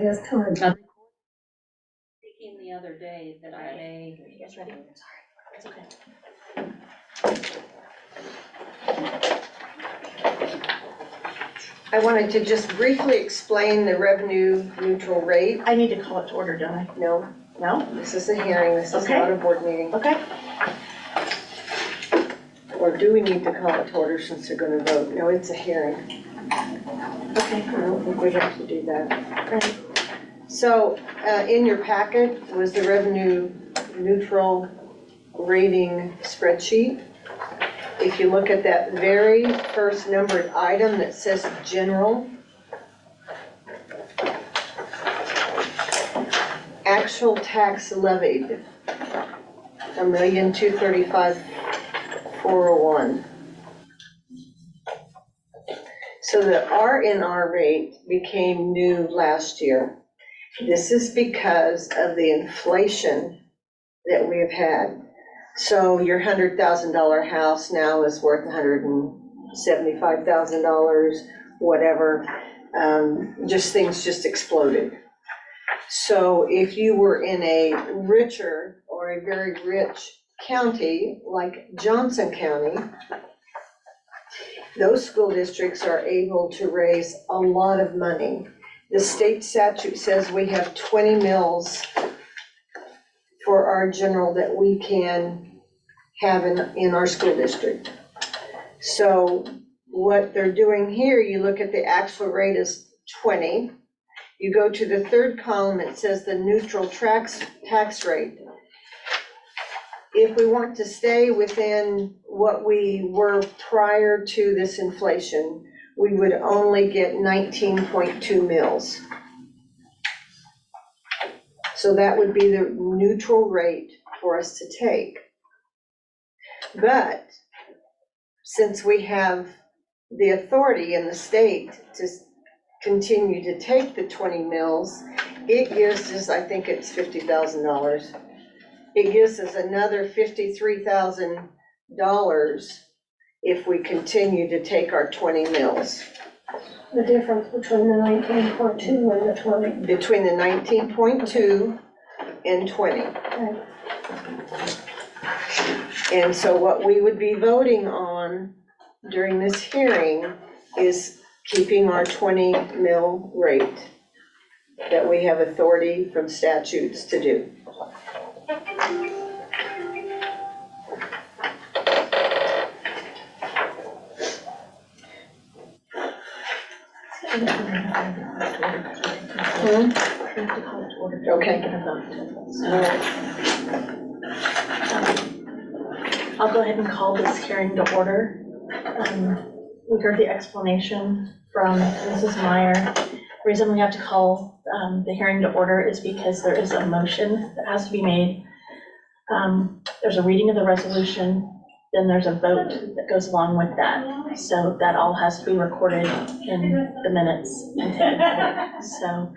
This time. Speaking the other day that I may. Are you guys ready? Sorry, it's okay. I wanted to just briefly explain the revenue neutral rate. I need to call it to order, don't I? No, No? this is a hearing, this is Okay. not a board meeting. Okay. Or do we need to call it to order since they're gonna vote? No, it's a hearing. Okay. I don't think we have to do that. Right. So, in your packet was the revenue neutral rating spreadsheet. If you look at that very first numbered item that says general, actual tax levied, $1,235,401. So the RNR rate became new last year. This is because of the inflation that we have had. So your $100,000 house now is worth $175,000, whatever. Just things just exploded. So if you were in a richer or a very rich county like Johnson County, those school districts are able to raise a lot of money. The state statute says we have 20 mills for our general that we can have in our school district. So what they're doing here, you look at the actual rate is 20. You go to the third column, it says the neutral tax rate. If we want to stay within what we were prior to this inflation, we would only get 19.2 mills. So that would be the neutral rate for us to take. But since we have the authority in the state to continue to take the 20 mills, it gives us, I think it's $50,000. It gives us another $53,000 if we continue to take our 20 mills. The difference between the 19.2 and the 20. Between the 19.2 and 20. Okay. And so what we would be voting on during this hearing is keeping our 20 mil rate that we have authority from statutes to do. Okay. I'll go ahead and call this hearing to order. We heard the explanation from Mrs. Meyer. The reason we have to call the hearing to order is because there is a motion that has to be made. There's a reading of the resolution, then there's a vote that goes along with that. So that all has to be recorded in the minutes and taken forward. So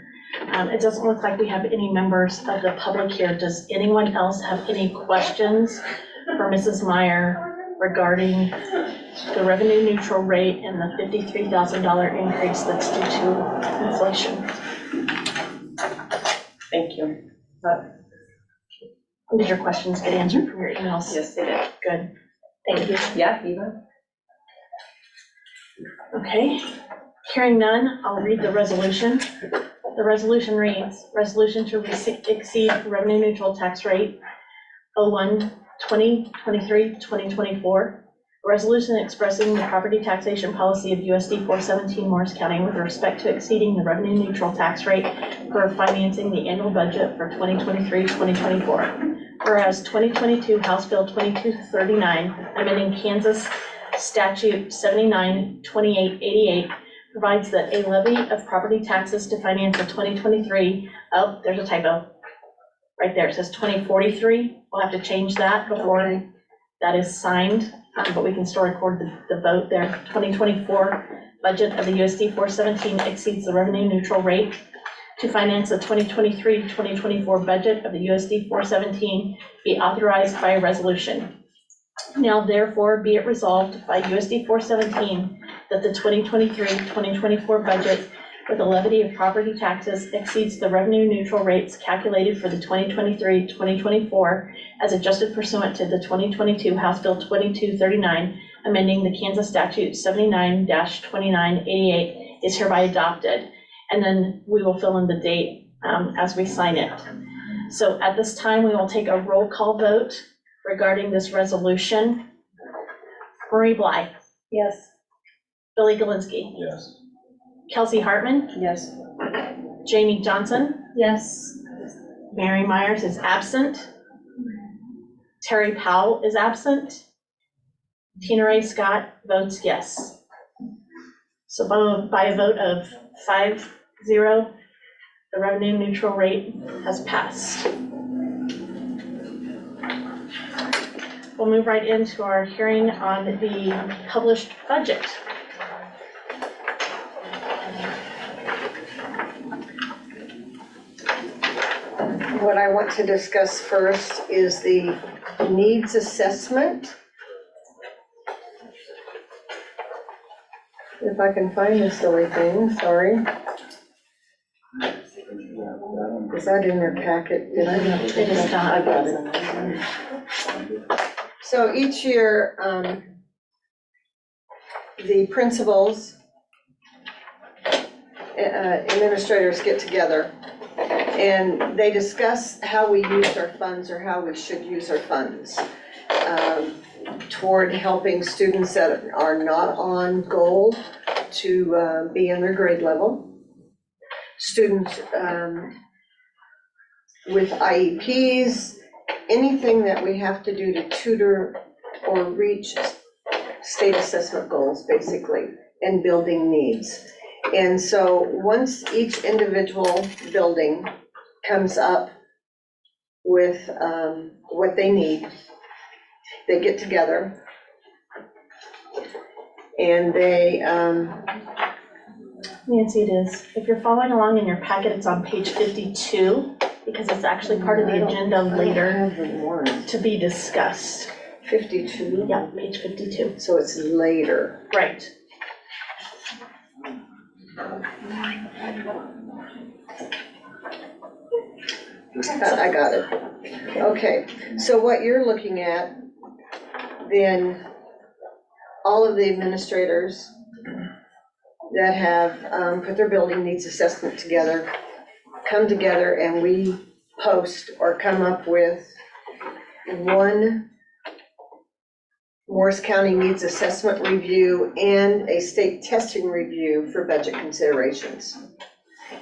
it doesn't look like we have any members of the public here. Does anyone else have any questions for Mrs. Meyer regarding the revenue neutral rate and the $53,000 increase that's due to inflation? Thank you. Did your questions get answered from your emails? Yes, they did. Good, thank you. Yeah, Eva? Okay, hearing none, I'll read the resolution. The resolution reads, resolution to exceed revenue neutral tax rate 01/2023/2024. A resolution expressing the property taxation policy of USD 417 Morris County with respect to exceeding the revenue neutral tax rate for financing the annual budget for 2023-2024. Whereas 2022 House Bill 2239, amending Kansas Statute 792888, provides that a levy of property taxes to finance a 2023, oh, there's a typo. Right there, it says 2043. We'll have to change that before that is signed, but we can still record the vote there. 2024 budget of the USD 417 exceeds the revenue neutral rate to finance the 2023-2024 budget of the USD 417 be authorized by a resolution. Now therefore be it resolved by USD 417 that the 2023-2024 budget where the levy of property taxes exceeds the revenue neutral rates calculated for the 2023-2024 as adjusted pursuant to the 2022 House Bill 2239, amending the Kansas Statute 79-2988 is hereby adopted. And then we will fill in the date as we sign it. So at this time, we will take a roll call vote regarding this resolution. Marie Bly. Yes. Billy Galinsky. Yes. Kelsey Hartman. Yes. Jamie Johnson. Yes. Mary Myers is absent. Terry Powell is absent. Tina Ray Scott votes yes. So by a vote of 5-0, the revenue neutral rate has passed. We'll move right into our hearing on the published budget. What I want to discuss first is the needs assessment. If I can find the silly thing, sorry. Is that in your packet? Did I not? It is not. I got it. So each year, the principals, administrators get together and they discuss how we use our funds or how we should use our funds toward helping students that are not on goal to be in their grade level. Students with IEPs, anything that we have to do to tutor or reach state assessment goals, basically, and building needs. And so once each individual building comes up with what they need, they get together and they, Nancy, it is. If you're following along in your packet, it's on page 52, because it's actually part of the agenda later to be discussed. 52? Yeah, page 52. So it's later. Right. I got it. Okay, so what you're looking at, then all of the administrators that have put their building needs assessment together, come together and we post or come up with one Morris County needs assessment review and a state testing review for budget considerations.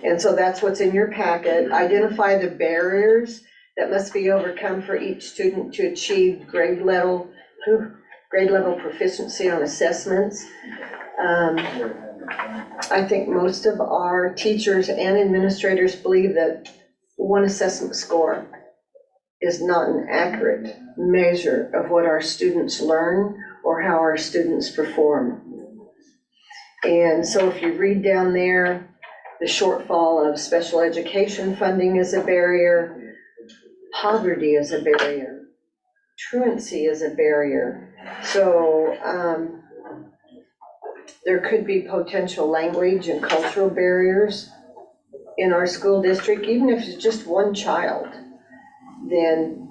And so that's what's in your packet. Identify the barriers that must be overcome for each student to achieve grade level proficiency on assessments. I think most of our teachers and administrators believe that one assessment score is not an accurate measure of what our students learn or how our students perform. And so if you read down there, the shortfall of special education funding is a barrier, poverty is a barrier, truancy is a barrier. So there could be potential language and cultural barriers in our school district, even if it's just one child, then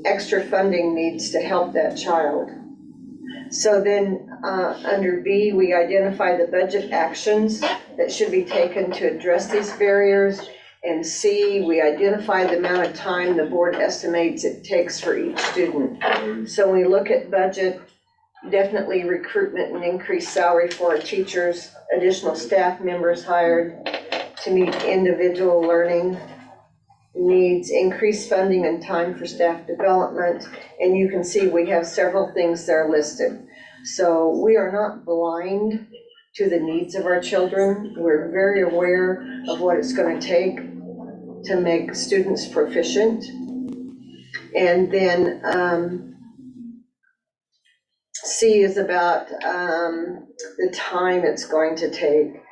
extra funding needs to help that child. So then under B, we identify the budget actions that should be taken to address these barriers. And C, we identify the amount of time the board estimates it takes for each student. So when we look at budget, definitely recruitment and increased salary for our teachers, additional staff members hired to meet individual learning needs, increased funding and time for staff development. And you can see we have several things that are listed. So we are not blind to the needs of our children. We're very aware of what it's going to take to make students proficient. And then C is about the time it's going to take.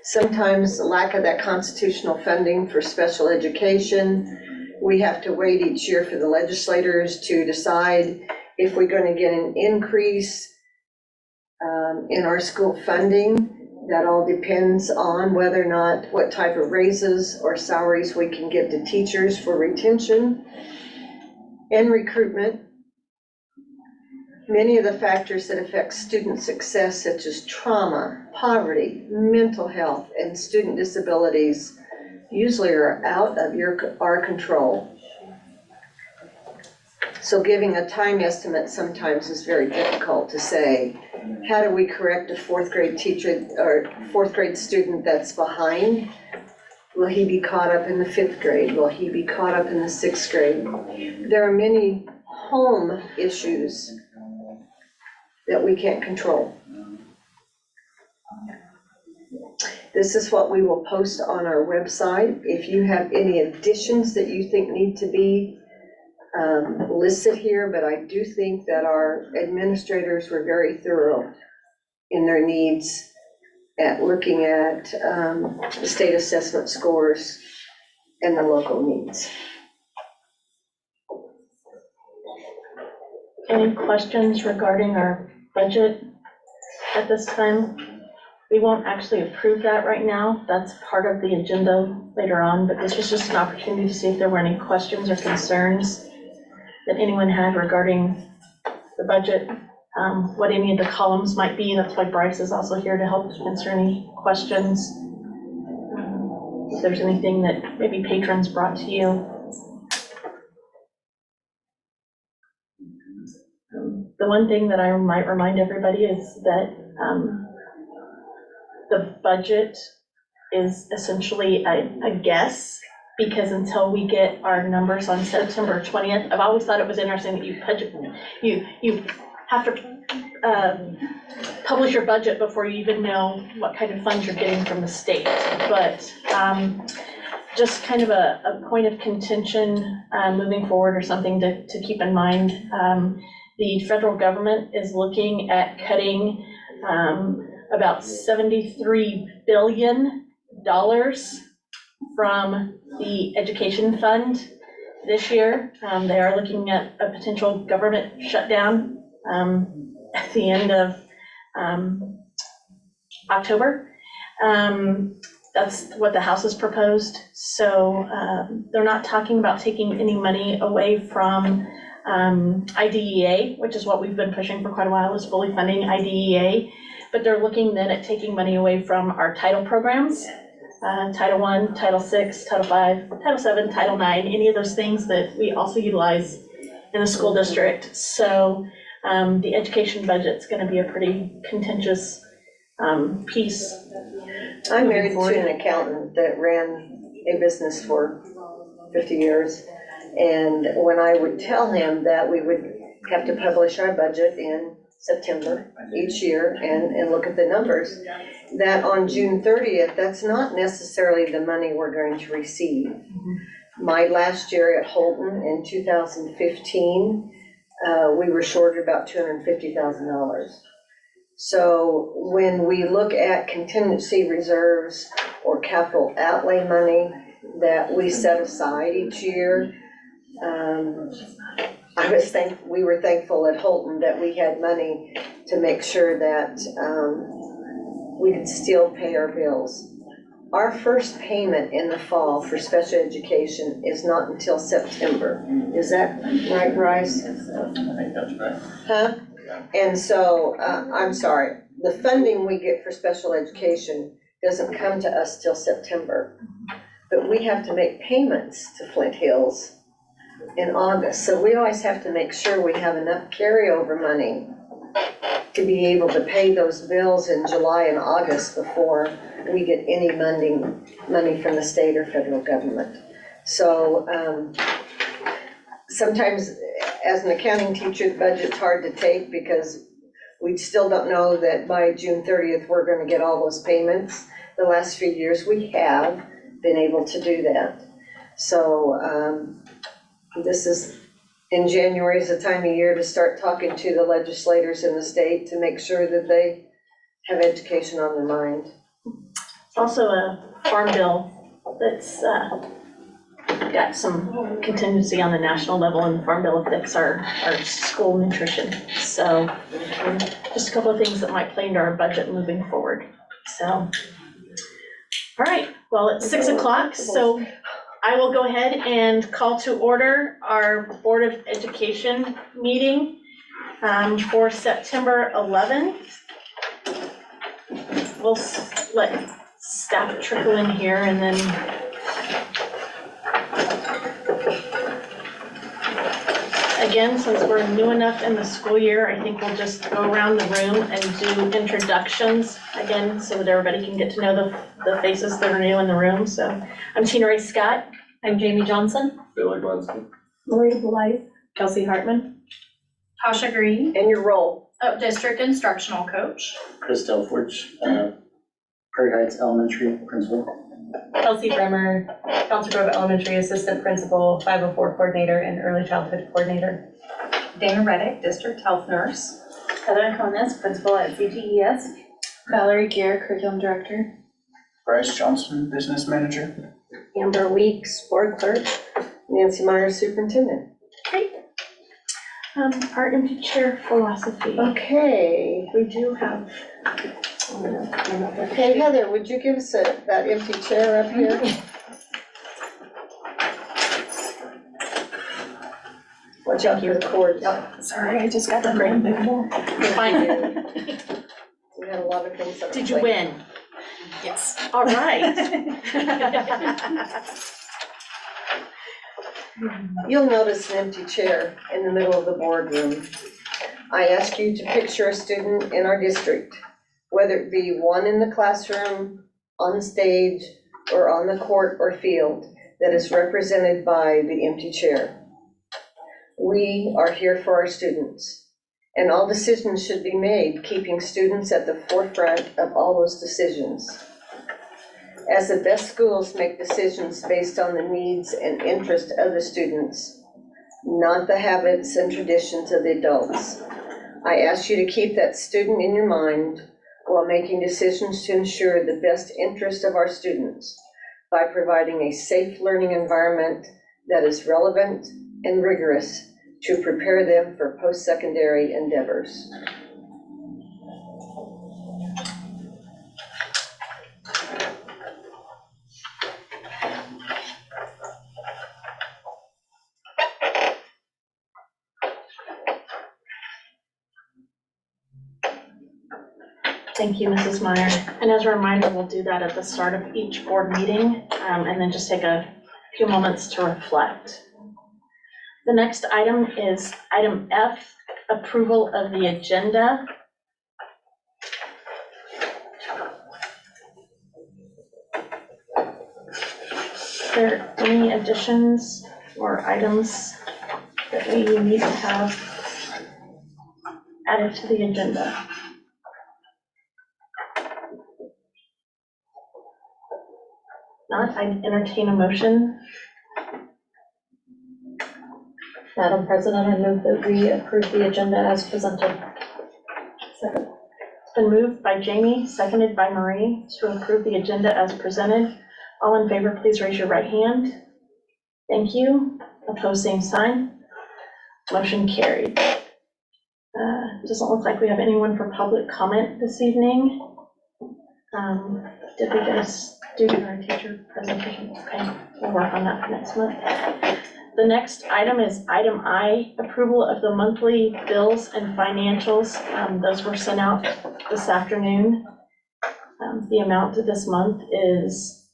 Sometimes the lack of that constitutional funding for special education, we have to wait each year for the legislators to decide if we're going to get an increase in our school funding. That all depends on whether or not, what type of raises or salaries we can give to teachers for retention and recruitment. Many of the factors that affect student success, such as trauma, poverty, mental health, and student disabilities, usually are out of our control. So giving a time estimate sometimes is very difficult to say. How do we correct a fourth grade teacher or fourth grade student that's behind? Will he be caught up in the fifth grade? Will he be caught up in the sixth grade? There are many home issues that we can't control. This is what we will post on our website. If you have any additions that you think need to be listed here, but I do think that our administrators were very thorough in their needs at looking at the state assessment scores and the local needs. Any questions regarding our budget at this time? We won't actually approve that right now. That's part of the agenda later on, but this was just an opportunity to see if there were any questions or concerns that anyone had regarding the budget, what any of the columns might be. That's why Bryce is also here to help answer any questions. If there's anything that maybe patrons brought to you. The one thing that I might remind everybody is that the budget is essentially a guess, because until we get our numbers on September 20th, I've always thought it was interesting that you have to publish your budget before you even know what kind of funds you're getting from the state. But just kind of a point of contention moving forward, or something to keep in mind. The federal government is looking at cutting about $73 billion from the education fund this year. They are looking at a potential government shutdown at the end of October. That's what the House has proposed. So they're not talking about taking any money away from IDEA, which is what we've been pushing for quite a while, is fully funding IDEA. But they're looking then at taking money away from our title programs, Title I, Title VI, Title V, Title VII, Title IX, any of those things that we also utilize in the school district. So the education budget's going to be a pretty contentious piece. I'm married to an accountant that ran a business for 50 years. And when I would tell him that we would have to publish our budget in September each year and look at the numbers, that on June 30th, that's not necessarily the money we're going to receive. My last year at Holton in 2015, we were short about $250,000. So when we look at contingency reserves or capital outlay money that we set aside each year, we were thankful at Holton that we had money to make sure that we could still pay our bills. Our first payment in the fall for special education is not until September. Is that right, Bryce? I think that's right. Huh? And so, I'm sorry, the funding we get for special education doesn't come to us till September. But we have to make payments to Flint Hills in August. So we always have to make sure we have enough carryover money to be able to pay those bills in July and August before we get any money from the state or federal government. So sometimes as an accounting teacher, the budget's hard to take because we still don't know that by June 30th, we're going to get all those payments. The last few years we have been able to do that. So this is, in January is the time of year to start talking to the legislators in the state to make sure that they have education on their mind. It's also a farm bill that's got some contingency on the national level, and the farm bill affects our school nutrition. So just a couple of things that might play into our budget moving forward. So, all right, well, it's 6 o'clock, so I will go ahead and call to order our Board of Education meeting for September 11th. We'll let staff trickle in here and then again, since we're new enough in the school year, I think we'll just go around the room and do introductions again so that everybody can get to know the faces that are new in the room. So I'm Tina Ray Scott. I'm Jamie Johnson. Billy Glenson. Marie Blythe. Kelsey Hartman. Tasha Green, And your role. District Instructional Coach. Chris Delforge, Prairie Heights Elementary Principal. Kelsey Bremer, Council Grove Elementary Assistant Principal, 504 Coordinator, and Early Childhood Coordinator. Dana Reddick, District Health Nurse. Heather Jonas, Principal at CTES. Valerie Gear, Curriculum Director. Bryce Johnson, Business Manager. Amber Weeks, Board Clerk. Nancy Myers, Superintendent. Our empty chair philosophy. Okay, We do have. okay, Heather, would you give us that empty chair up here? Watch out for the cord. Sorry, I just got the brain big. Fine. We had a lot of things that. Did you win? Yes. All right. You'll notice an empty chair in the middle of the boardroom. I ask you to picture a student in our district, whether it be one in the classroom, on stage, or on the court or field, that is represented by the empty chair. We are here for our students, and all decisions should be made keeping students at the forefront of all those decisions. As the best schools make decisions based on the needs and interest of the students, not the habits and traditions of the adults. I ask you to keep that student in your mind while making decisions to ensure the best interest of our students by providing a safe learning environment that is relevant and rigorous to prepare them for post-secondary endeavors. Thank you, Mrs. Meyer. And as a reminder, we'll do that at the start of each board meeting, and then just take a few moments to reflect. The next item is item F, approval of the agenda. Are there any additions or items that we need to have added to the agenda? Not, I'd entertain a motion. Madam President, I move that we approve the agenda as presented. Second. It's been moved by Jamie, seconded by Marie to approve the agenda as presented. All in favor, please raise your right hand. Thank you. Opposed, same sign. Motion carried. Doesn't look like we have anyone for public comment this evening. Did we get a student or a teacher presentation? Okay, we'll work on that for next month. The next item is item I, approval of the monthly bills and financials. Those were sent out this afternoon. The amount of this month is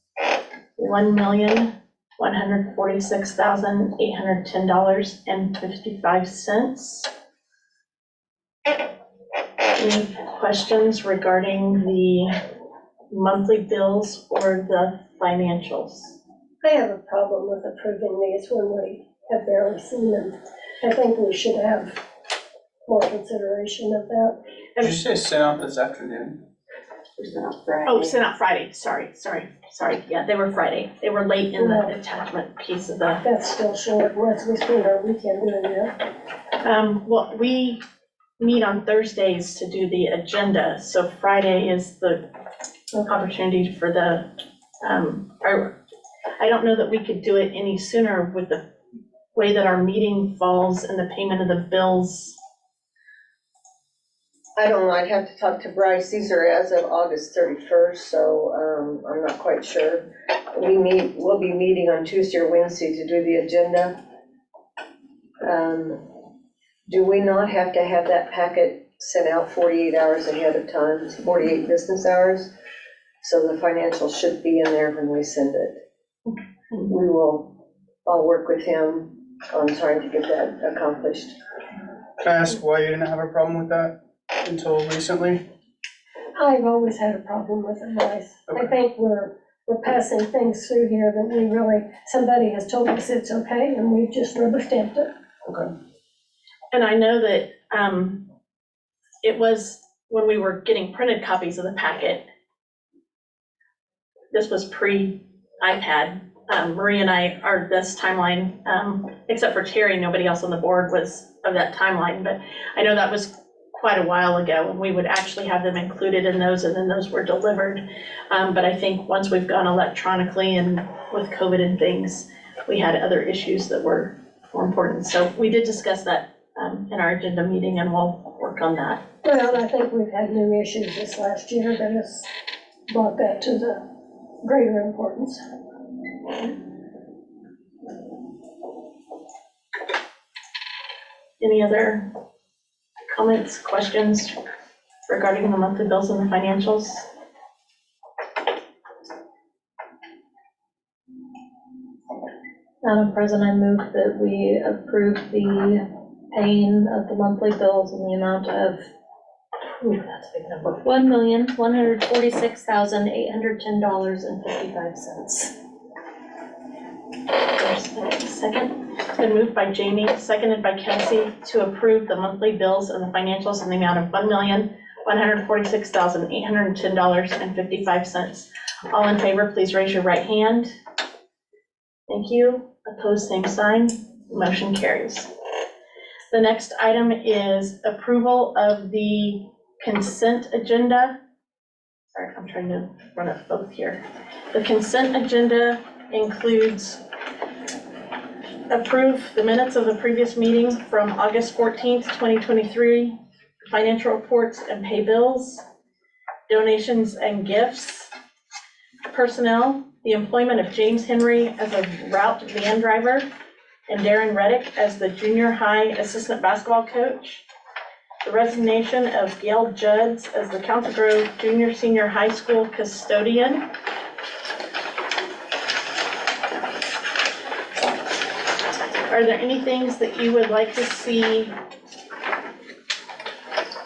$1,146,810.55. Any questions regarding the monthly bills or the financials? I have a problem with approving these when we have barely seen them. I think we should have more consideration of that. Did you say sent out this afternoon? Oh, sent out Friday, sorry. Yeah, they were Friday. They were late in the attachment piece of the. That's still short, unless we spend our weekend doing that. Well, we meet on Thursdays to do the agenda, so Friday is the opportunity for the, I don't know that we could do it any sooner with the way that our meeting falls and the payment of the bills. I don't know, I'd have to talk to Bryce. These are as of August 31st, so I'm not quite sure. We'll be meeting on Tuesday or Wednesday to do the agenda. Do we not have to have that packet sent out 48 hours ahead of time, 48 business hours? So the financials should be in there when we send it. I'll work with him on trying to get that accomplished. Can I ask why you didn't have a problem with that until recently? I've always had a problem with it, Bryce. I think we're passing things through here that we really, somebody has told us it's okay, and we've just rubber stamped it. Okay. And I know that it was when we were getting printed copies of the packet. This was pre-iPad. Marie and I are this timeline, except for Terry, nobody else on the board was of that timeline. But I know that was quite a while ago, and we would actually have them included in those, and then those were delivered. But I think once we've gone electronically and with COVID and things, we had other issues that were more important. So we did discuss that in our agenda meeting, and we'll work on that. Well, I think we've had new issues this last year that has brought that to the greater importance. Any other comments, questions regarding the monthly bills and the financials? Madam President, I move that we approve the paying of the monthly bills in the amount of, that's a big number, $1,146,810.55. Second, it's been moved by Jamie, seconded by Kelsey to approve the monthly bills and the financials in the amount of $1,146,810.55. All in favor, please raise your right hand. Thank you. Opposed, same sign. Motion carries. The next item is approval of the consent agenda. Sorry, I'm trying to run it both here. The consent agenda includes approve the minutes of the previous meeting from August 14th, 2023, financial reports and pay bills, donations and gifts, personnel, the employment of James Henry as a route van driver, and Darren Reddick as the junior high assistant basketball coach, the resignation of Gail Judds as the Council Grove junior senior high school custodian, are there any things that you would like to see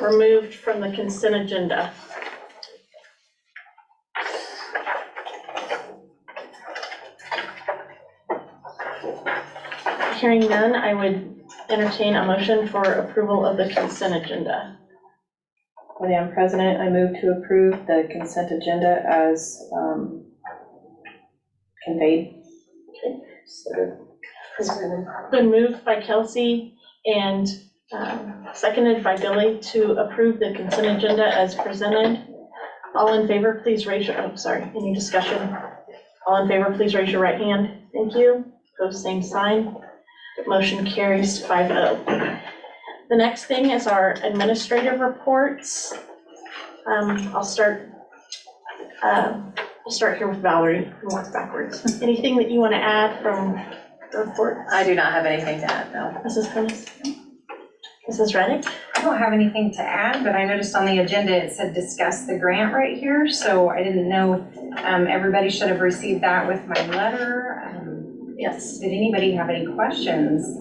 removed from the consent agenda? Hearing none, I would entertain a motion for approval of the consent agenda. Madam President, I move to approve the consent agenda as conveyed. Been moved by Kelsey and seconded by Billy to approve the consent agenda as presented. All in favor, please raise your, any discussion? All in favor, please raise your right hand. Thank you. Opposed, same sign. Motion carries 5-0. The next thing is our administrative reports. I'll start here with Valerie and work backwards. Anything that you want to add from the report? I do not have anything to add, no. Mrs. Prentice? Mrs. Reddick? I don't have anything to add, but I noticed on the agenda it said discuss the grant right here, so I didn't know, everybody should have received that with my letter. Yes. Did anybody have any questions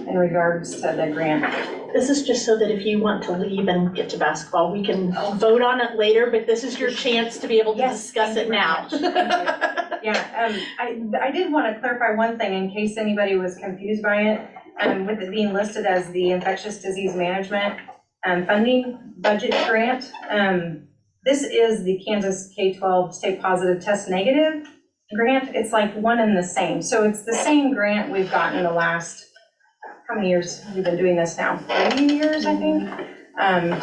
in regards to the grant? This is just so that if you want to leave and get to basketball, we can vote on it later, but this is your chance to be able to discuss it now. Yeah, I did want to clarify one thing in case anybody was confused by it. With it being listed as the infectious disease management funding budget grant, this is the Kansas K-12 State Positive Test Negative grant. It's like one and the same. So it's the same grant we've gotten the last, how many years have we been doing this now? 3 years, I think.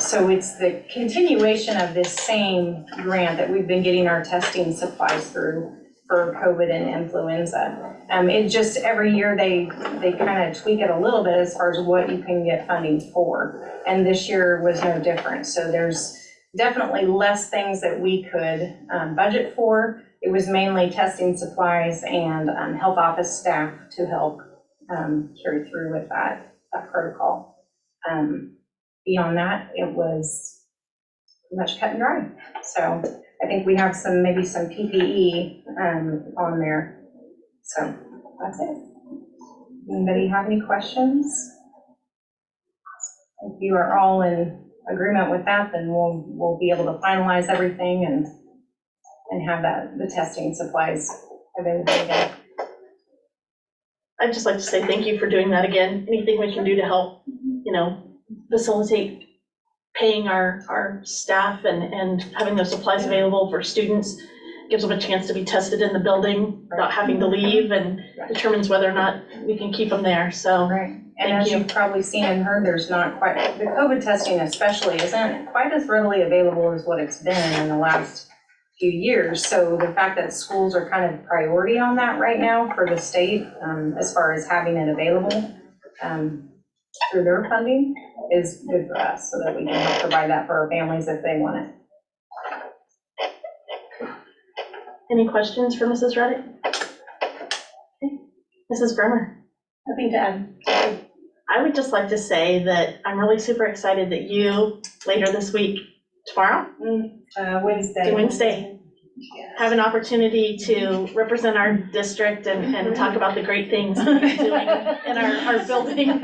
So it's the continuation of this same grant that we've been getting our testing supplies through. for COVID and influenza. It just, every year they kind of tweak it a little bit as far as what you can get funding for. And this year was no different. So there's definitely less things that we could budget for. It was mainly testing supplies and health office staff to help carry through with that protocol. Beyond that, it was pretty much cut and dry. So I think we have maybe some PPE on there. So that's it. Anybody have any questions? If you are all in agreement with that, then we'll be able to finalize everything and have the testing supplies available again. I'd just like to say thank you for doing that again. Anything we can do to help, facilitate paying our staff and having those supplies available for students gives them a chance to be tested in the building without having to leave, and determines whether or not we can keep them there, so. Right. And as you've probably seen and heard, there's not quite, the COVID testing especially isn't quite as readily available as what it's been in the last few years. So the fact that schools are kind of priority on that right now for the state, as far as having it available through their funding, is good for us, so that we can help provide that for our families if they want it. Any questions for Mrs. Reddick? Okay. Mrs. Bremer? Nothing to add. I would just like to say that I'm really super excited that you, later this week, tomorrow? Wednesday, have an opportunity to represent our district and talk about the great things we're doing in our building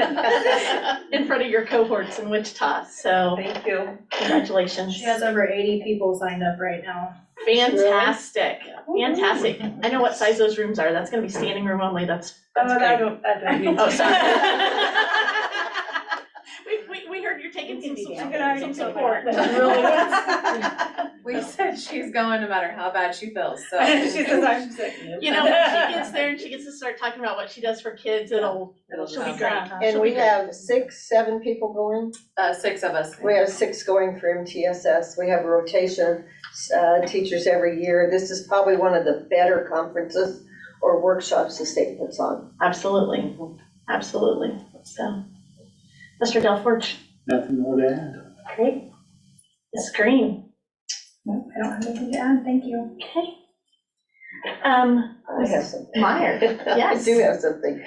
in front of your cohorts in Wichita, so. Thank you. Congratulations. She has over 80 people signed up right now. Fantastic, fantastic. I know what size those rooms are. That's gonna be standing room only. That's I great. don't. Oh, sorry. We heard you're taking some support. We said she's going no matter how bad she feels, so. She says I'm sick. When she gets there and she gets to start talking about what she does for kids, she'll be great. And we have 6, 7 people going. 6 of us. We have 6 going for MTSS. We have a rotation, teachers every year. This is probably one of the better conferences or workshops the state puts on. Absolutely, absolutely. So, Mr. Delforge. Nothing more to add. Great. Ms. Green. Nope, I don't have anything to add, thank you. Okay. I have something. Meyer, yes. I do have something.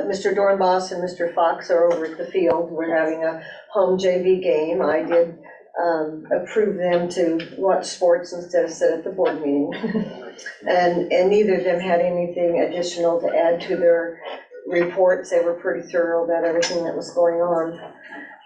Mr. Dornbos and Mr. Fox are over at the field. We're having a home JV game. I did approve them to watch sports instead of sit at the board meeting. And neither of them had anything additional to add to their reports. They were pretty thorough about everything that was going on.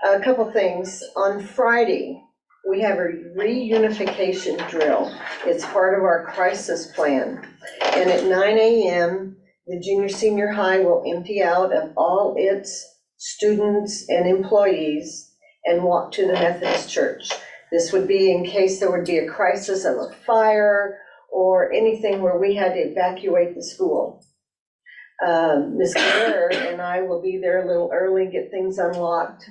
A couple things. On Friday, we have a reunification drill. It's part of our crisis plan. And at 9 a.m., the junior senior high will empty out of all its students and employees and walk to the Methodist church. This would be in case there would be a crisis of a fire or anything where we had to evacuate the school. Ms. Blair and I will be there a little early, get things unlocked.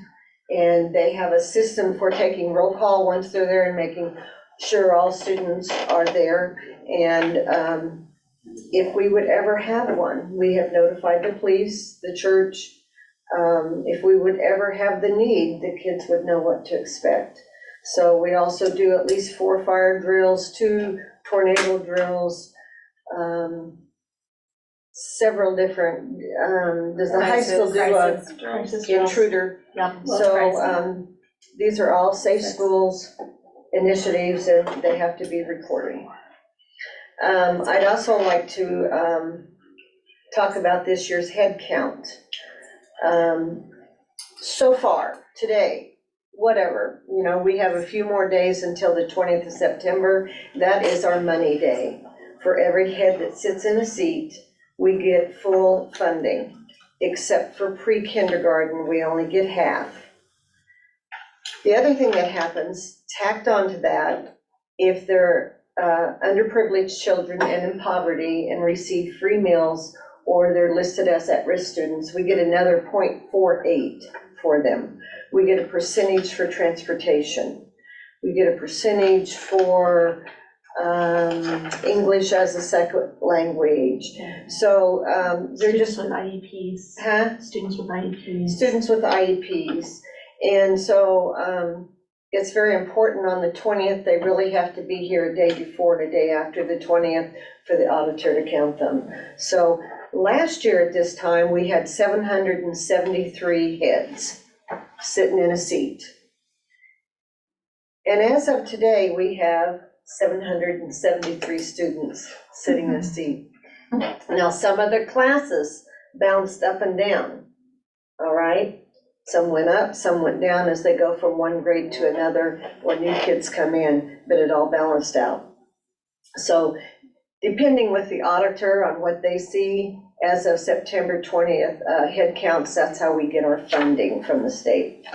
And they have a system for taking roll call once they're there and making sure all students are there. And if we would ever have one, we have notified the police, the church. If we would ever have the need, the kids would know what to expect. So we also do at least 4 fire drills, 2 tornado drills, several different, does the high school do a intruder? Yeah. So these are all safe schools initiatives and they have to be reported. I'd also like to talk about this year's head count. So far, today, whatever, we have a few more days until the 20th of September. That is our money day. For every head that sits in a seat, we get full funding. Except for pre-kindergarten, we only get half. The other thing that happens, tacked onto that, if they're underprivileged children and in poverty and receive free meals, or they're listed as at-risk students, we get another 0.48 for them. We get a percentage for transportation. We get a percentage for English as a second language. So, they're Students just, with IEPs, huh? students with IEPs. Students with IEPs. And so, it's very important on the 20th, they really have to be here a day before and a day after the 20th for the auditor to count them. So last year at this time, we had 773 heads sitting in a seat. And as of today, we have 773 students sitting in a seat. Now, some of the classes bounced up and down, all right? Some went up, some went down as they go from one grade to another, or new kids come in, but it all balanced out. So depending with the auditor on what they see, as of September 20th, head counts, that's how we get our funding from the state.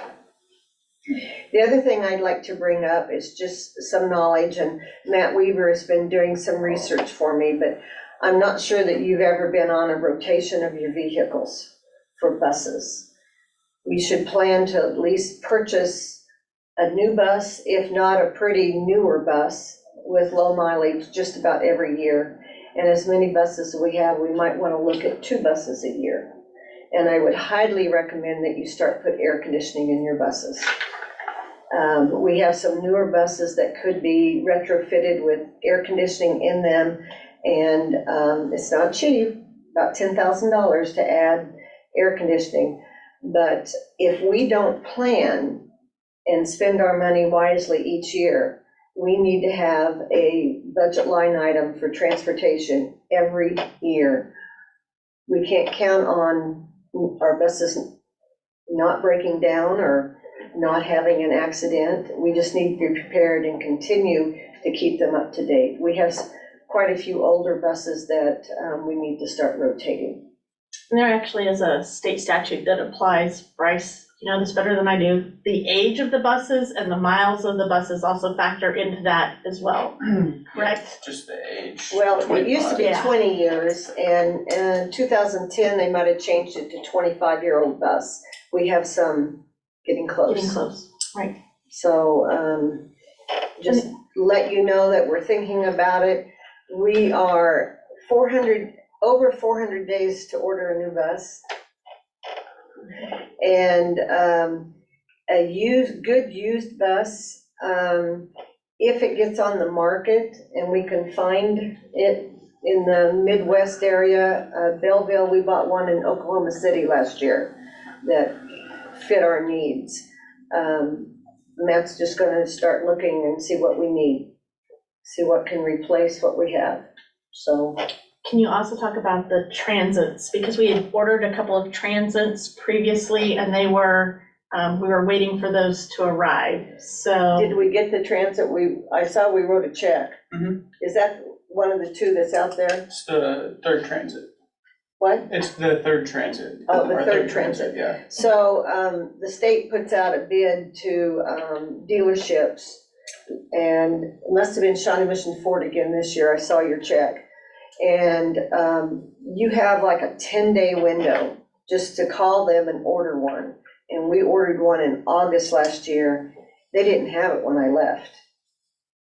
The other thing I'd like to bring up is just some knowledge, and Matt Weaver has been doing some research for me, but I'm not sure that you've ever been on a rotation of your vehicles for buses. We should plan to at least purchase a new bus, if not a pretty newer bus with low mileage just about every year. And as many buses as we have, we might want to look at 2 buses a year. And I would highly recommend that you start put air conditioning in your buses. We have some newer buses that could be retrofitted with air conditioning in them, and it's not cheap, about $10,000 to add air conditioning. But if we don't plan and spend our money wisely each year, we need to have a budget line item for transportation every year. We can't count on our buses not breaking down or not having an accident. We just need to be prepared and continue to keep them up to date. We have quite a few older buses that we need to start rotating. And there actually is a state statute that applies, Bryce, you know this better than I do. The age of the buses and the miles of the buses also factor into that as well, correct? Just the age. Well, it used to be 25. 20 years, and in 2010, they might have changed it to 25-year-old bus. We have some getting close. Getting close, right. So just let you know that we're thinking about it. We are over 400 days to order a new bus. And a good used bus, if it gets on the market and we can find it in the Midwest area, Belleville, we bought one in Oklahoma City last year that fit our needs. Matt's just gonna start looking and see what we need, see what can replace what we have, so. Can you also talk about the transits? Because we had ordered a couple of transits previously and they were, we were waiting for those to arrive, so. Did we get the transit? I saw we wrote a check. Mhm. Is that one of the 2 that's out there? It's the third transit. What? It's the third transit. Oh, the Our third transit. Yeah. So the state puts out a bid to dealerships, and it must have been Shawnee Mission Ford again this year. I saw your check. And you have like a 10-day window just to call them and order one. And we ordered one in August last year. They didn't have it when I left,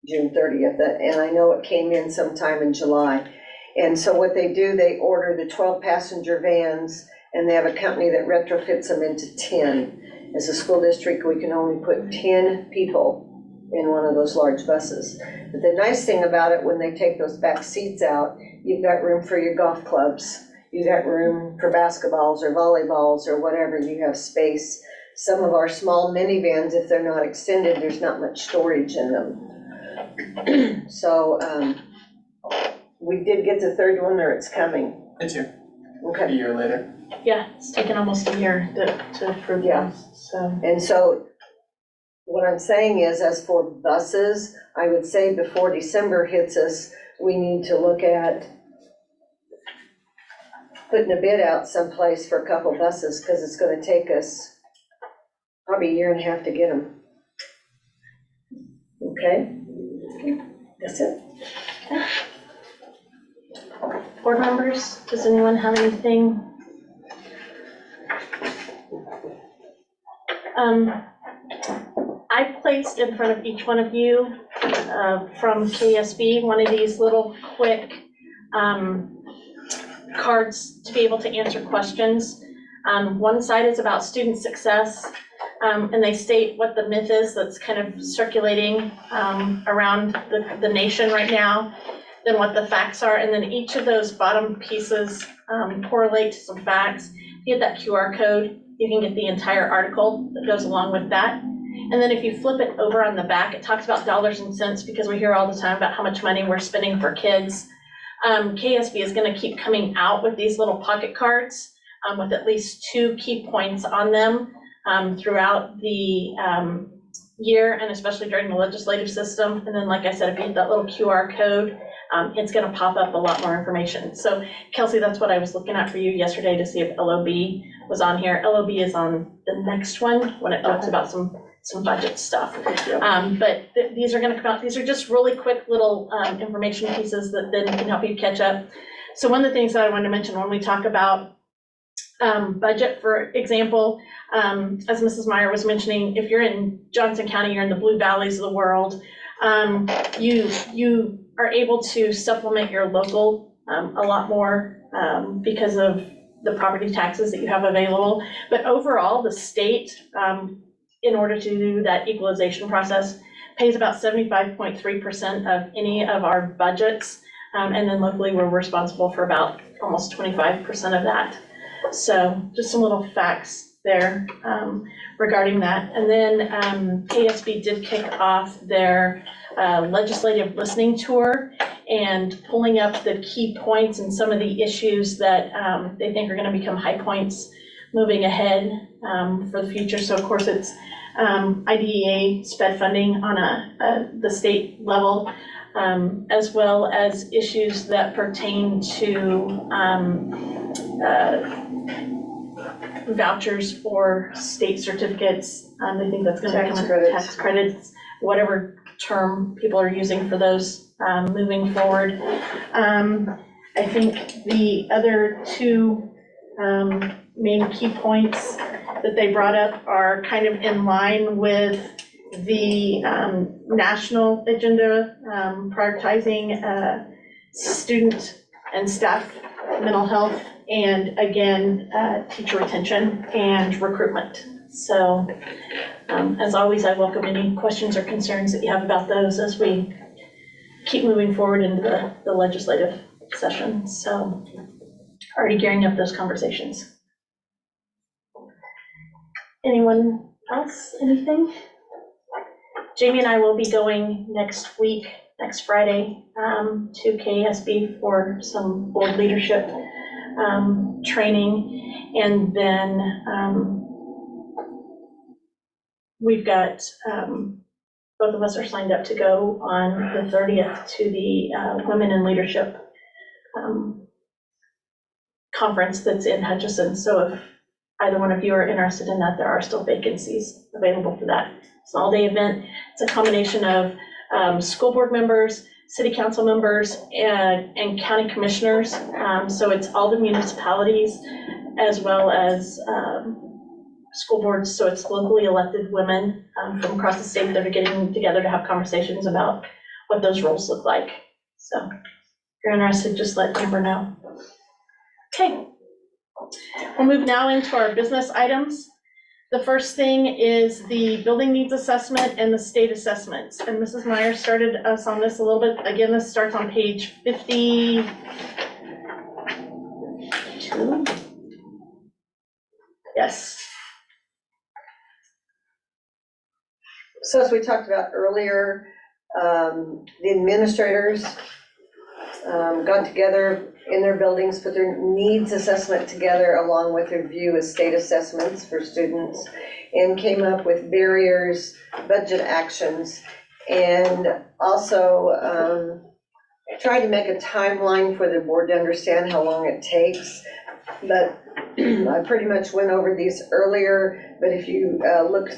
June 30th, and I know it came in sometime in July. And so what they do, they order the 12-passenger vans, and they have a company that retrofits them into 10. As a school district, we can only put 10 people in one of those large buses. But the nice thing about it, when they take those back seats out, you've got room for your golf clubs. You've got room for basketballs or volleyballs or whatever, you have space. Some of our small minivans, if they're not extended, there's not much storage in them. So we did get the third one, or it's coming? It's here, a Okay. year later. Yeah, it's taken almost a year to approve Yeah. those, so. And so what I'm saying is, as for buses, I would say before December hits us, we need to look at putting a bid out someplace for a couple buses, because it's gonna take us probably a year and a half to get them. Okay? That's it. Board members, does anyone have anything? I placed in front of each one of you from KSB, one of these little quick cards to be able to answer questions. One side is about student success, and they state what the myth is that's kind of circulating around the nation right now, then what the facts are, and then each of those bottom pieces correlate to some facts. If you get that QR code, you can get the entire article that goes along with that. And then if you flip it over on the back, it talks about dollars and cents, because we hear all the time about how much money we're spending for kids. KSB is going to keep coming out with these little pocket cards with at least 2 key points on them throughout the year, and especially during the legislative system. And then, like I said, if you hit that little QR code, it's going to pop up a lot more information. So Kelsey, that's what I was looking at for you yesterday to see if LOB was on here. LOB is on the next one when it talks about some budget stuff. But these are gonna come out, these are just really quick little information pieces that then can help you catch up. So one of the things that I wanted to mention when we talk about budget, for example, as Mrs. Meyer was mentioning, if you're in Johnson County, you're in the Blue Valleys of the world, you are able to supplement your local a lot more because of the property taxes that you have available. But overall, the state, in order to do that equalization process, pays about 75.3% of any of our budgets. And then locally, we're responsible for about almost 25% of that. So just some little facts there regarding that. And then KSB did kick off their legislative listening tour and pulling up the key points and some of the issues that they think are going to become high points moving ahead for the future. So of course it's IDEA SPED funding on the state level, as well as issues that pertain to vouchers for state certificates. I think that's going to become tax credits, whatever term people are using for those moving forward. I think the other 2 main key points that they brought up are kind of in line with the national agenda, prioritizing student and staff mental health, and again, teacher retention and recruitment. So as always, I welcome any questions or concerns that you have about those as we keep moving forward into the legislative session. So already gearing up those conversations. Anyone else, anything? Jamie and I will be going next week, next Friday, to KSB for some board leadership training. And then we've got, both of us are signed up to go on the 30th to the Women in Leadership conference that's in Hutchinson. So if either one of you are interested in that, there are still vacancies available for that. It's an all-day event. It's a combination of school board members, city council members, and county commissioners. So it's all the municipalities as well as school boards. So it's locally elected women from across the state that are getting together to have conversations about what those roles look like. So if you're interested, just let Amber know. Okay. We'll move now into our business items. The first thing is the building needs assessment and the state assessments. And Mrs. Meyer started us on this a little bit. Again, this starts on page 52. Yes. So as we talked about earlier, the administrators got together in their buildings, put their needs assessment together along with their view of state assessments for students, and came up with barriers, budget actions, and also tried to make a timeline for the board to understand how long it takes. But I pretty much went over these earlier, but if you look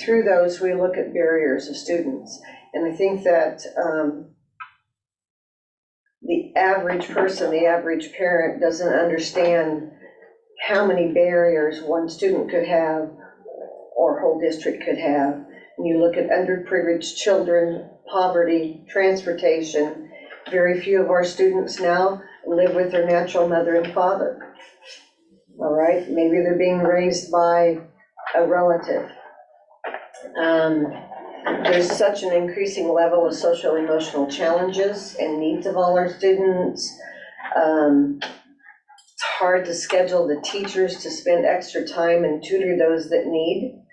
through those, we look at barriers of students. And I think that the average person, the average parent doesn't understand how many barriers one student could have or whole district could have. When you look at underprivileged children, poverty, transportation. Very few of our students now live with their natural mother and father. All right, maybe they're being raised by a relative. There's such an increasing level of social emotional challenges and needs of all our students. It's hard to schedule the teachers to spend extra time and tutor those that need,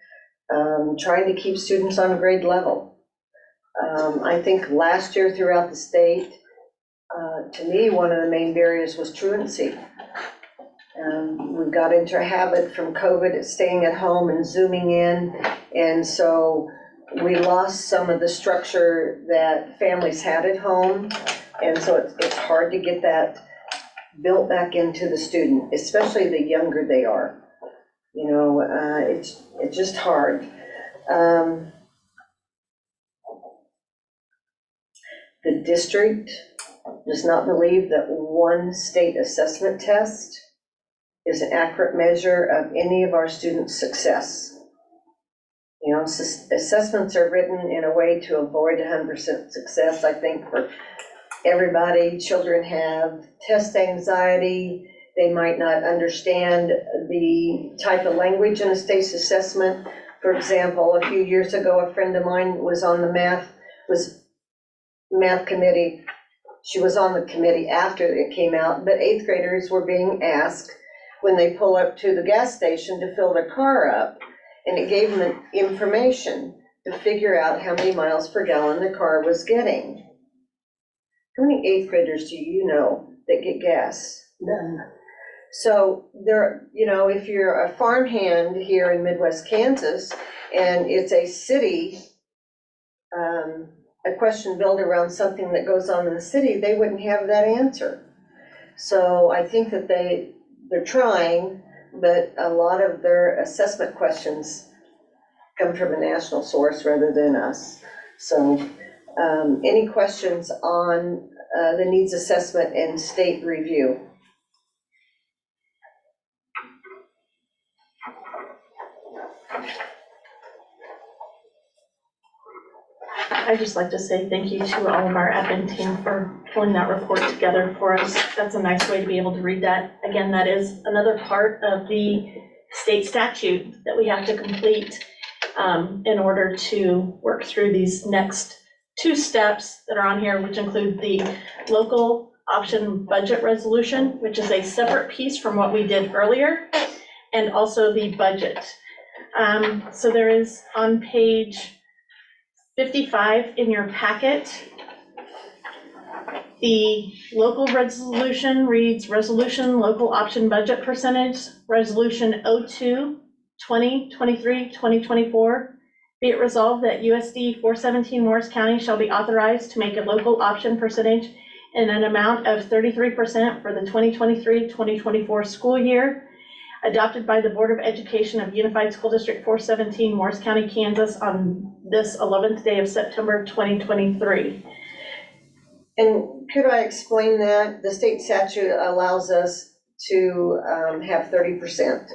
trying to keep students on grade level. I think last year throughout the state, to me, one of the main barriers was truancy. We got into a habit from COVID at staying at home and Zooming in, and so we lost some of the structure that families had at home, and so it's hard to get that built back into the student, especially the younger they are. You know, it's just hard. The district does not believe that one state assessment test is an accurate measure of any of our students' success. You know, assessments are written in a way to avoid 100% success, I think, for everybody. Children have test anxiety. They might not understand the type of language in a state assessment. For example, a few years ago, a friend of mine was on the math committee. She was on the committee after it came out, but 8th graders were being asked when they pull up to the gas station to fill their car up, and it gave them information to figure out how many miles per gallon the car was getting. How many 8th graders do you know that get gas? None. So there, you know, if you're a farmhand here in Midwest Kansas and it's a city, a question built around something that goes on in the city, they wouldn't have that answer. So I think that they're trying, but a lot of their assessment questions come from a national source rather than us. So any questions on the needs assessment and state review? I'd just like to say thank you to all of our admin team for pulling that report together for us. That's a nice way to be able to read that. Again, that is another part of the state statute that we have to complete in order to work through these next 2 steps that are on here, which include the local option budget resolution, which is a separate piece from what we did earlier, and also the budget. So there is on page 55 in your packet, the local resolution reads resolution local option budget percentage, resolution 02, 2023, 2024. Be it resolved that USD 417 Morris County shall be authorized to make a local option percentage in an amount of 33% for the 2023-2024 school year, adopted by the Board of Education of Unified School District 417, Morris County, Kansas, on this 11th day of September 2023. And could I explain that? The state statute allows us to have 30%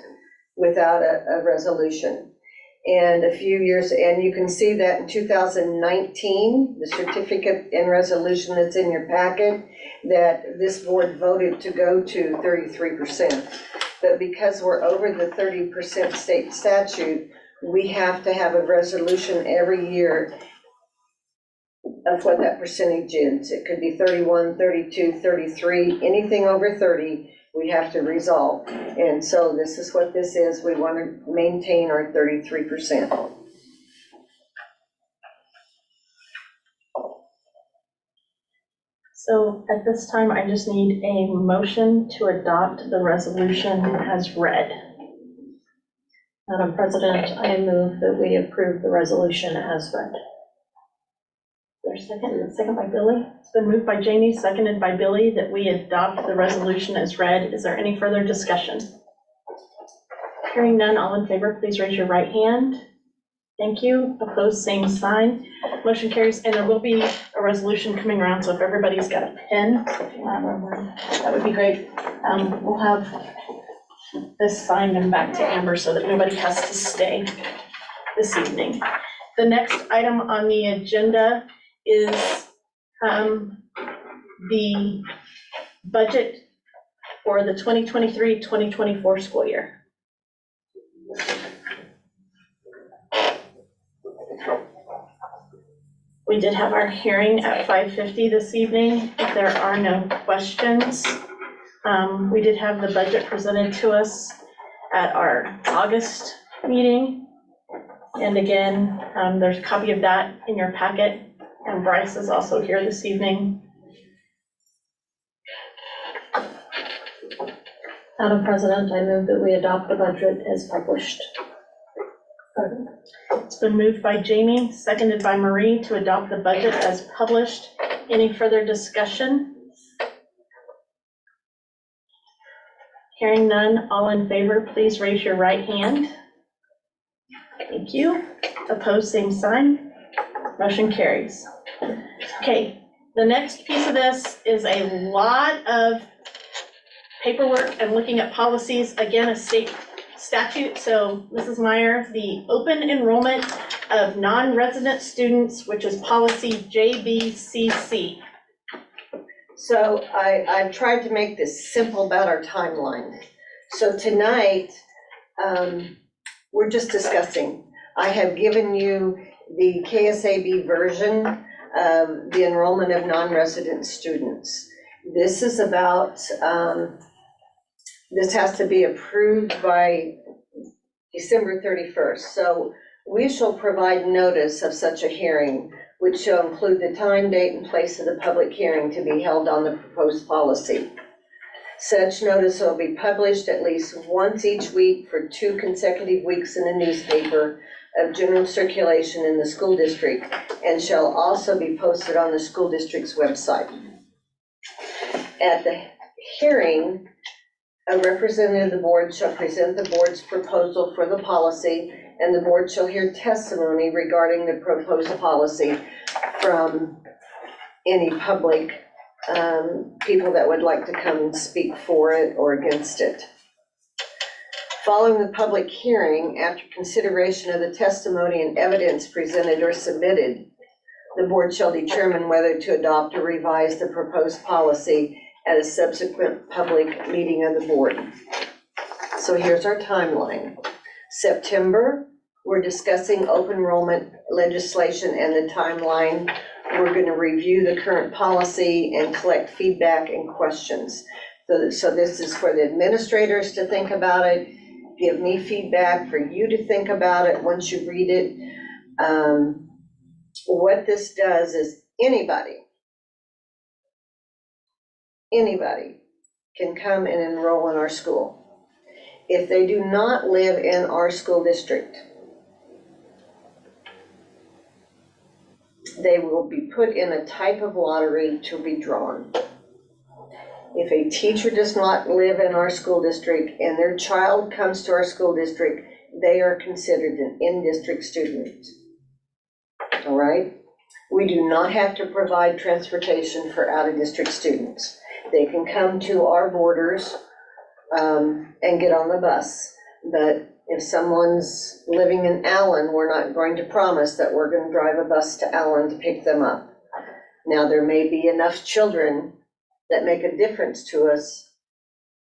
without a resolution. And a few years, and you can see that in 2019, the certificate and resolution that's in your packet, that this board voted to go to 33%. But because we're over the 30% state statute, we have to have a resolution every year of what that percentage is. It could be 31, 32, 33, anything over 30, we have to resolve. And so this is what this is. We want to maintain our 33%. So at this time, I just need a motion to adopt the resolution as read. Madam President, I move that we approve the resolution as read. There's a second, second by Billy. It's been moved by Jamie, seconded by Billy, that we adopt the resolution as read. Is there any further discussion? Hearing none, all in favor, please raise your right hand. Thank you. Opposed, same sign. Motion carries, and there will be a resolution coming around, so if everybody's got a pen, that would be great. We'll have this signed and back to Amber so that nobody has to stay this evening. The next item on the agenda is the budget for the 2023-2024 school year. We did have our hearing at 5:50 this evening. If there are no questions, we did have the budget presented to us at our August meeting. And again, there's a copy of that in your packet, and Bryce is also here this evening. Madam President, I move that we adopt the budget as published. It's been moved by Jamie, seconded by Marie to adopt the budget as published. Any further discussion? Hearing none, all in favor, please raise your right hand. Thank you. Opposed, same sign. Motion carries. Okay, the next piece of this is a lot of paperwork and looking at policies, again, a state statute. So Mrs. Meyer, the open enrollment of non-resident students, which is policy JBCC. So I've tried to make this simple about our timeline. So tonight, we're just discussing. I have given you the KSAB version of the enrollment of non-resident students. This is about, this has to be approved by December 31st. So we shall provide notice of such a hearing, which shall include the time, date, and place of the public hearing to be held on the proposed policy. Such notice will be published at least once each week for 2 consecutive weeks in a newspaper of general circulation in the school district, and shall also be posted on the school district's website. At the hearing, a representative of the board shall present the board's proposal for the policy, and the board shall hear testimony regarding the proposed policy from any public people that would like to come and speak for it or against it. Following the public hearing, after consideration of the testimony and evidence presented or submitted, the board shall determine whether to adopt or revise the proposed policy at a subsequent public meeting of the board. So here's our timeline. September, we're discussing open enrollment legislation and the timeline. We're going to review the current policy and collect feedback and questions. So this is for the administrators to think about it, give me feedback, for you to think about it once you read it. What this does is anybody can come and enroll in our school. If they do not live in our school district, they will be put in a type of lottery to be drawn. If a teacher does not live in our school district and their child comes to our school district, they are considered an in-district student. All right? We do not have to provide transportation for out-of-district students. They can come to our borders and get on the bus. But if someone's living in Allen, we're not going to promise that we're going to drive a bus to Allen to pick them up. Now, there may be enough children that make a difference to us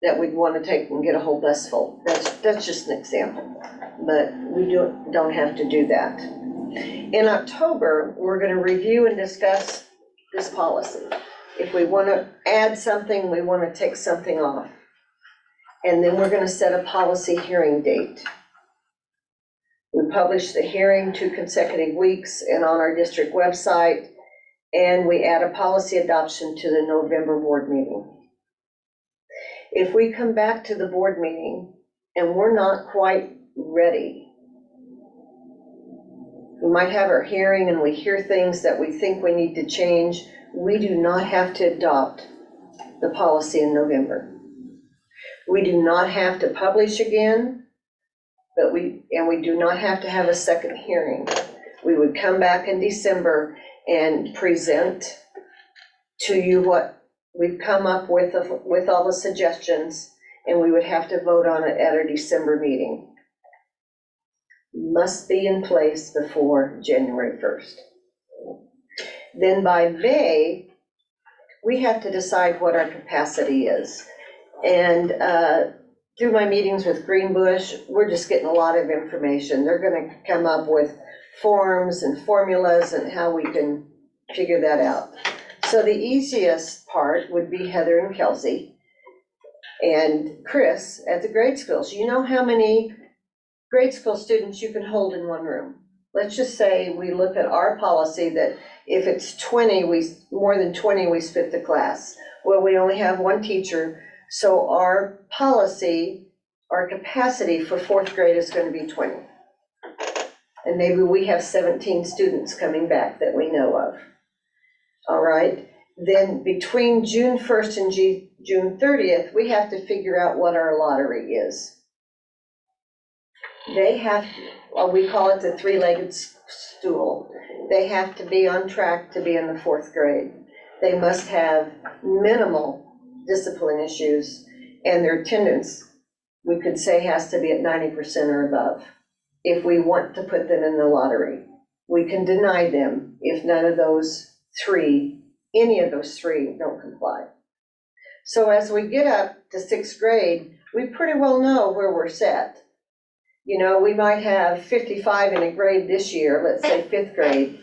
that we'd want to take and get a whole bus full. That's just an example, but we don't have to do that. In October, we're going to review and discuss this policy. If we want to add something, we want to take something off. And then we're going to set a policy hearing date. We publish the hearing 2 consecutive weeks and on our district website, and we add a policy adoption to the November board meeting. If we come back to the board meeting and we're not quite ready, we might have our hearing and we hear things that we think we need to change, we do not have to adopt the policy in November. We do not have to publish again, but we do not have to have a second hearing. We would come back in December and present to you what we've come up with all the suggestions, and we would have to vote on it at our December meeting. Must be in place before January 1st. Then by May, we have to decide what our capacity is. And through my meetings with Greenbush, we're just getting a lot of information. They're gonna come up with forms and formulas and how we can figure that out. So the easiest part would be Heather and Kelsey and Chris at the grade schools. You know how many grade school students you can hold in one room? Let's just say we look at our policy that if it's 20, more than 20, we split the class. Well, we only have one teacher, so our policy, our capacity for fourth grade is gonna be 20. And maybe we have 17 students coming back that we know of. All right, then between June 1st and June 30th, we have to figure out what our lottery is. They have, well, we call it the three-legged stool. They have to be on track to be in the fourth grade. They must have minimal discipline issues, and their attendance, we could say, has to be at 90% or above if we want to put them in the lottery. We can deny them if none of those three, any of those three don't comply. So as we get up to sixth grade, we pretty well know where we're set. You know, we might have 55 in a grade this year, let's say fifth grade,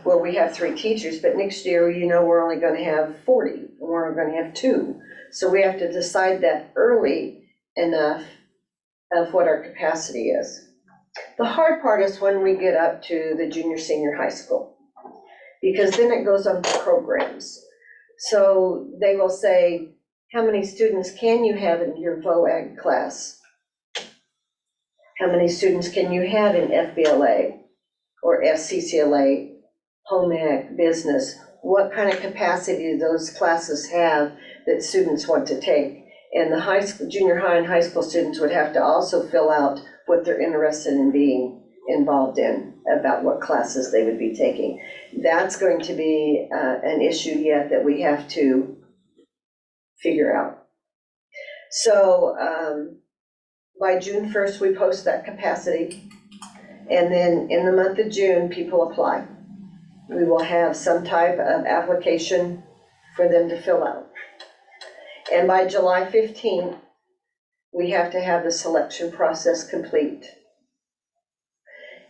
where we have 3 teachers, but next year, you know, we're only gonna have 40, and we're gonna have 2. So we have to decide that early enough of what our capacity is. The hard part is when we get up to the junior, senior high school, because then it goes on to programs. So they will say, how many students can you have in your VOAG class? How many students can you have in FBLA or FCCLA, home ec, business? What kind of capacity do those classes have that students want to take? And the high school, junior high and high school students would have to also fill out what they're interested in being involved in, about what classes they would be taking. That's going to be an issue yet that we have to figure out. So by June 1st, we post that capacity. And then in the month of June, people apply. We will have some type of application for them to fill out. And by July 15th, we have to have the selection process complete.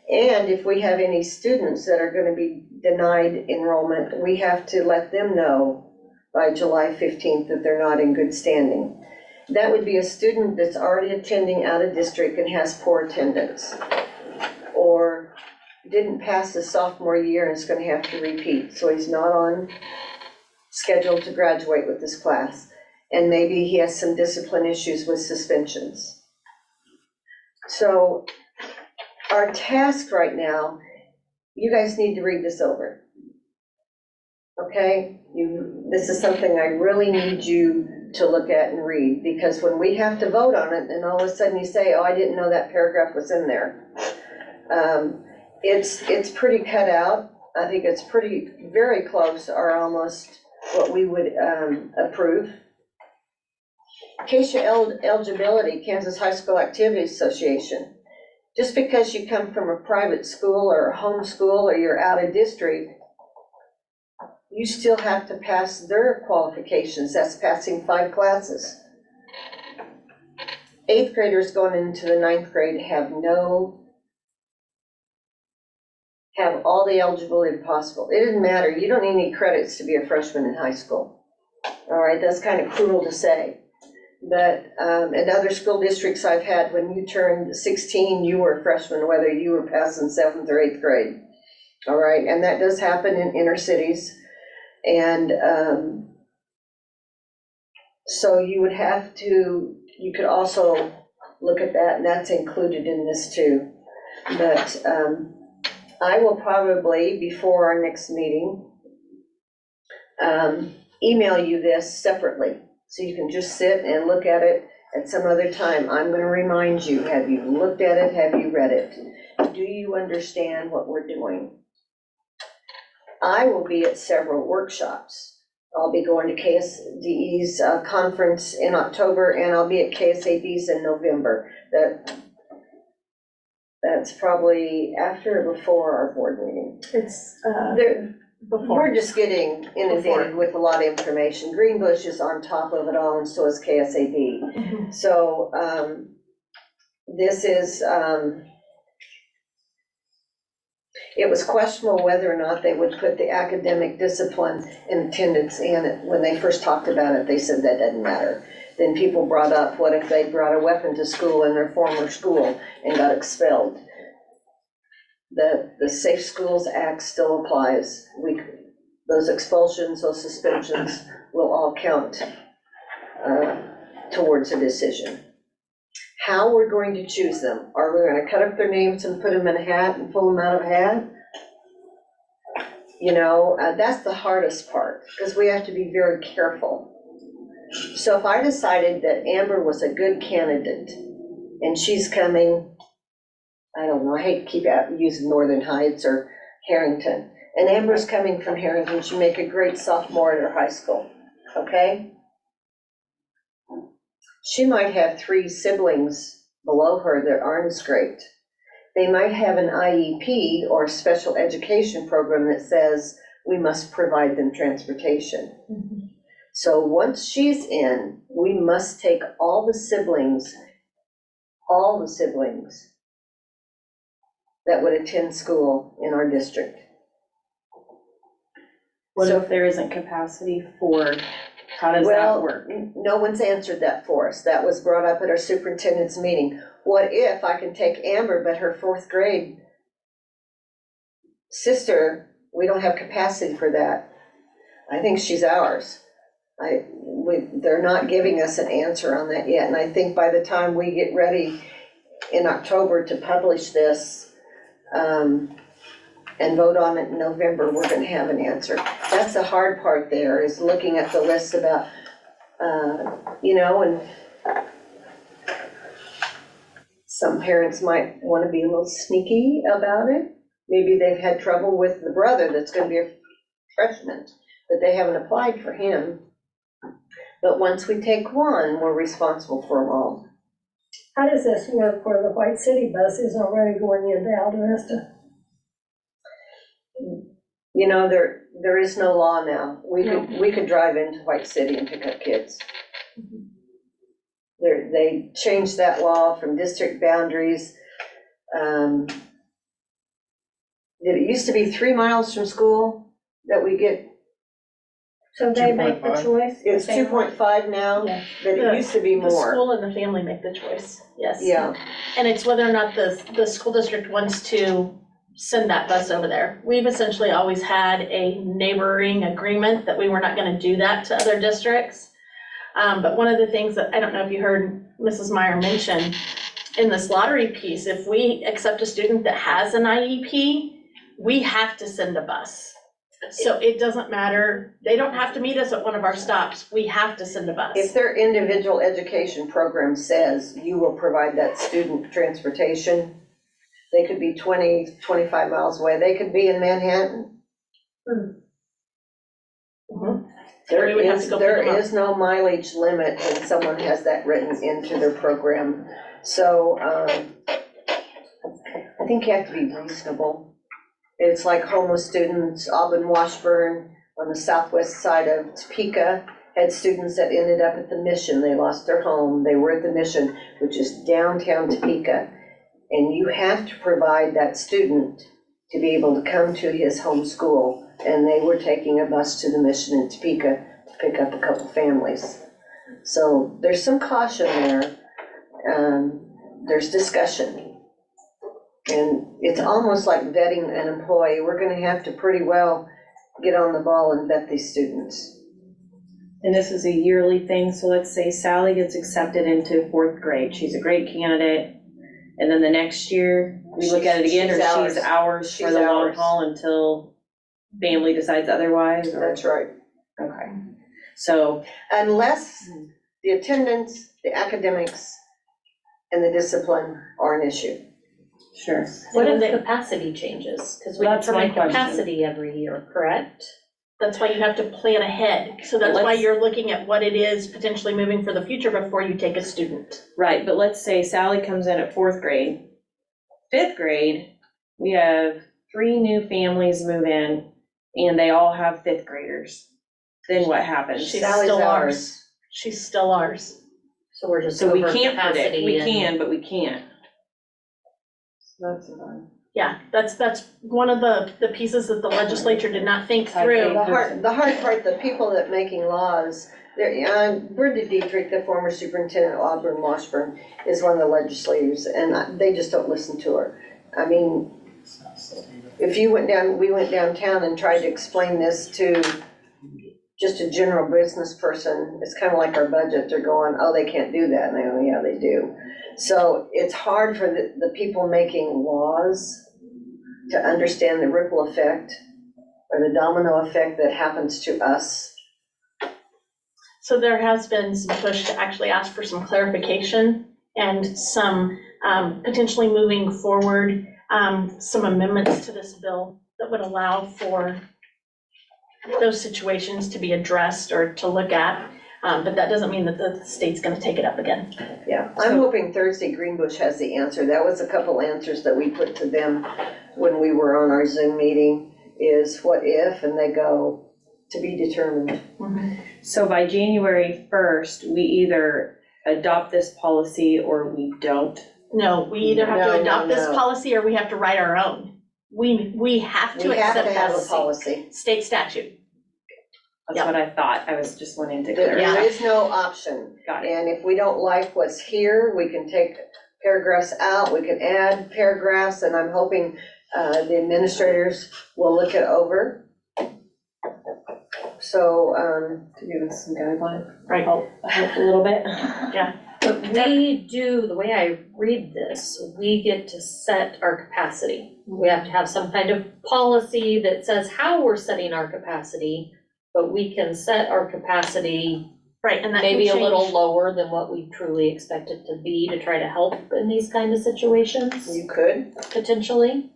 And if we have any students that are going to be denied enrollment, we have to let them know by July 15th that they're not in good standing. That would be a student that's already attending out of district and has poor attendance, or didn't pass his sophomore year and is going to have to repeat, so he's not on schedule to graduate with this class. And maybe he has some discipline issues with suspensions. So our task right now, you guys need to read this over. Okay? This is something I really need you to look at and read, because when we have to vote on it and all of a sudden you say, oh, I didn't know that paragraph was in there. It's pretty cut out. I think it's very close, or almost what we would approve. CASA eligibility, Kansas High School Activity Association. Just because you come from a private school or a home school or you're out of district, you still have to pass their qualifications. That's passing 5 classes. 8th graders going into the 9th grade have all the eligibility possible. It doesn't matter. You don't need any credits to be a freshman in high school. All right, that's kind of cruel to say. But in other school districts I've had, when you turned 16, you were a freshman, whether you were passing 7th or 8th grade. All right, and that does happen in inner cities. And so you would have to, you could also look at that, and that's included in this too. But I will probably, before our next meeting, email you this separately, so you can just sit and look at it at some other time. I'm going to remind you, have you looked at it? Have you read it? Do you understand what we're doing? I will be at several workshops. I'll be going to KSDE's conference in October, and I'll be at KSAB's in November. That's probably after or before our board meeting. It's before. We're just getting inundated with a lot of information. Greenbush is on top of it all, and so is KSAB. Mhm. So, this is, it was questionable whether or not they would put the academic discipline and attendance in it. When they first talked about it, they said that doesn't matter. Then people brought up, what if they brought a weapon to school in their former school and got expelled? The Safe Schools Act still applies. Those expulsions, those suspensions will all count towards a decision. How we're going to choose them? Are we gonna cut up their names and put them in a hat and pull them out of a hat? You know, that's the hardest part, because we have to be very careful. So if I decided that Amber was a good candidate, and she's coming, I don't know, I hate to keep using Northern Heights or Harrington, and Amber's coming from Harrington, she'd make a great sophomore at her high school, okay? She might have 3 siblings below her that aren't as great. They might have an IEP or special education program that says we must provide them transportation. Mhm. So once she's in, we must take all the siblings that would attend school in our district. What So- if there isn't capacity for, how does that Well, work? no one's answered that for us. That was brought up at our superintendent's meeting. What if I can take Amber, but her 4th grade sister, we don't have capacity for that. I think she's ours. They're not giving us an answer on that yet, and I think by the time we get ready in October to publish this, and vote on it in November, we're gonna have an answer. That's the hard part there, is looking at the list about, you know, and some parents might wanna be a little sneaky about it. Maybe they've had trouble with the brother that's gonna be a freshman, but they haven't applied for him. But once we take one, we're responsible for them all. How does this work where the White City bus is already going into Aldabasta? You know, there is no law now. We could drive into White City and pick up kids. They changed that law from district boundaries. It used to be 3 miles from school that we get, So they make the 2.5. choice? it's 2.5 now, Yeah. but it used to be The more. school and the family make the choice, yes. Yeah, And it's whether or not the school district wants to send that bus over there. We've essentially always had a neighboring agreement that we were not gonna do that to other districts. But one of the things that, I don't know if you heard Mrs. Meyer mention, in this lottery piece, if we accept a student that has an IEP, we have to send a bus. So it doesn't matter, they don't have to meet us at one of our stops, we have to send a bus. if their individual education program says you will provide that student transportation, they could be 20, 25 miles away, they could be in Manhattan. Mhm. Or we would have to go pick them up. There is no mileage limit when someone has that written into their program. So, I think you have to be reasonable. It's like homeless students, Auburn, Washburn, on the southwest side of Topeka, had students that ended up at the Mission. They lost their home, they were at the Mission, which is downtown Topeka. And you have to provide that student to be able to come to his home school. And they were taking a bus to the Mission in Topeka to pick up a couple families. So there's some caution there. There's discussion. And it's almost like vetting an employee. We're gonna have to pretty well get on the ball and vet these students. And this is a yearly thing, so let's say Sally gets accepted into 4th grade, she's a great candidate. And then the next year, we look at it again, or she's ours for She's the long ours. haul until family decides otherwise, or? That's right. Okay. So, Unless the attendance, the academics, and the discipline are an issue. sure. What And if they- capacity changes? Because we That's my determine question. capacity every year, correct? That's why you have to plan ahead. So that's why Let's- you're looking at what it is potentially moving for the future before you take a student. Right, but let's say Sally comes in at 4th grade. 5th grade, we have 3 new families move in, and they all have fifth graders, then what happens? She's Sally's still ours. ours. She's still ours. So we're just So we over can't predict, capacity we and- can, but we can't. So that's fun. Yeah, that's one of the pieces that the legislature did not think through. The hard part, the people that making laws, Brenda Dietrich, the former superintendent of Auburn Washburn, is one of the legislators, and they just don't listen to her. I mean, if we went downtown and tried to explain this to just a general business person, it's kind of like our budget, they're going, oh, they can't do that, and I go, yeah, they do. So it's hard for the people making laws to understand the ripple effect or the domino effect that happens to us. So there has been some push to actually ask for some clarification and some potentially moving forward, some amendments to this bill that would allow for those situations to be addressed or to look at. But that doesn't mean that the state's gonna take it up again. Yeah, I'm hoping Thursday Greenbush has the answer. That was a couple answers that we put to them when we were on our Zoom meeting, is what if, and they go, to be determined. So by January 1st, we either adopt this policy or we don't. No, we either have to No, adopt this no. policy or we have to write our own. We have to We have accept to have a policy, policy. state statute. That's Yep. what I thought. I was just wanting to There clarify. is no option. Got it. And if we don't like what's here, we can take paragraphs out, we can add paragraphs, and I'm hoping the administrators will look it over. So, To give us some guidelines. Right. Help a little bit. But we do, the way I read this, we get to set our capacity. We have to have some kind of policy that says how we're setting our capacity, but we can set our capacity Right, and that can maybe a little change. lower than what we truly expect it to be to try to help in these kind of situations, you could. potentially.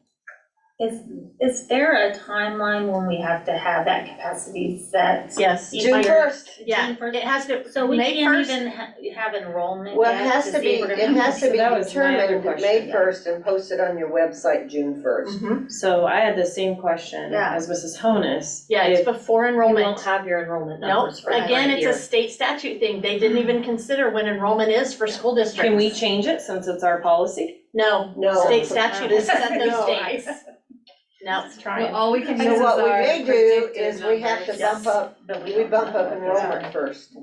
Is there a timeline when we have to have that capacity set? Yes. June 1st. Yeah, June 1st? it has to, So we May can't 1st. even have enrollment Well, it yet has to see be, if we're it gonna- has to So be that was my other determined May question. 1st and posted on your website June 1st. Mhm. So I had the same question Yeah. as Mrs. Honus. Yeah, it's If- before You enrollment. won't have your enrollment Nope, numbers for that again, it's year. a state statute thing. They didn't even consider when enrollment is for school districts. Can we change it since it's our policy? No, No. state statute has set those No. dates. No, Well, all we can use So is what we our may do predicted is we have to numbers. bump up, we bump up enrollment first.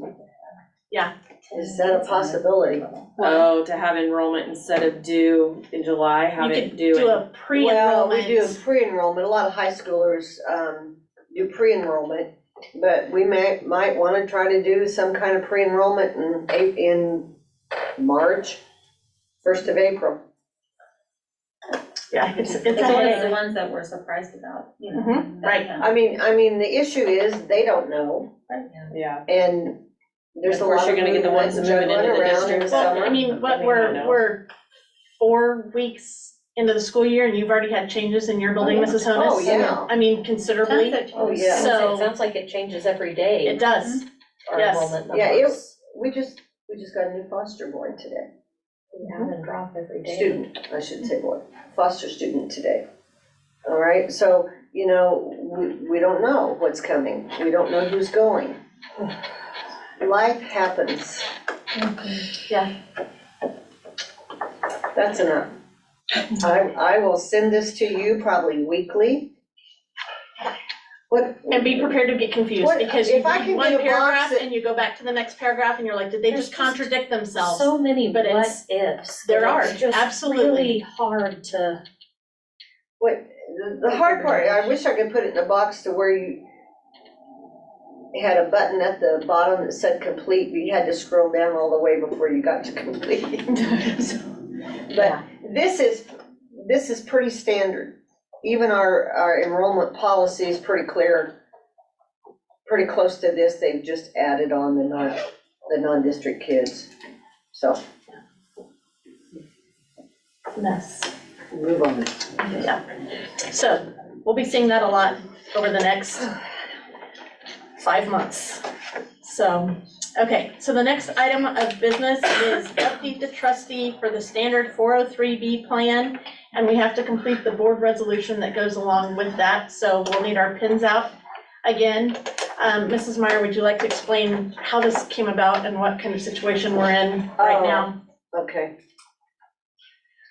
Yeah. Is that a possibility? Oh, to have enrollment instead of due in July, have You it could due do in. a Well, pre-enrollment. we do pre-enrollment, a lot of high schoolers do pre-enrollment, but we might wanna try to do some kind of pre-enrollment in March, 1st of April. Yeah, it's a It's always the headache. ones that we're surprised about, you know. Mhm, right. I mean, the issue is, they don't know, Yeah. and there's Of a course, lot you're of gonna get the movement ones moving juggling into the around in district. the Well, summer. I mean, but They may not know. we're 4 weeks into the school year and you've already had changes in your building, Mrs. Honus. Oh, yeah. I mean, considerably. Tons of Oh, changes. yeah. So- It sounds like it changes every day. It does. Our yes. enrollment Yeah, numbers. we just got a new foster boy today. We have and drop every day. Student, I should say boy, foster student today. All right, so, we don't know what's coming. We don't know who's going. Life happens. Yeah. That's enough. I will send this to you probably weekly. And be prepared to get confused What- because you if I read can one get a box paragraph that- and you go back to the next paragraph and you're like, did they There's just just contradict themselves? So many But what it's- ifs. there that are, it's just absolutely. really hard to. The hard part, I wish I could put it in a box to where you had a button at the bottom that said complete, but you had to scroll down all the way before you got to complete. But this is pretty standard. Even our enrollment policy is pretty clear, pretty close to this. They've just added on the non-district kids. So, Mess. move on. Yeah. So we'll be seeing that a lot over the next 5 months. So Okay, so the next item of business is update the trustee for the standard 403B plan, and we have to complete the board resolution that goes along with that, so we'll need our pins out again. Mrs. Meyer, would you like to explain how this came about and what kind of situation we're in right now? Okay,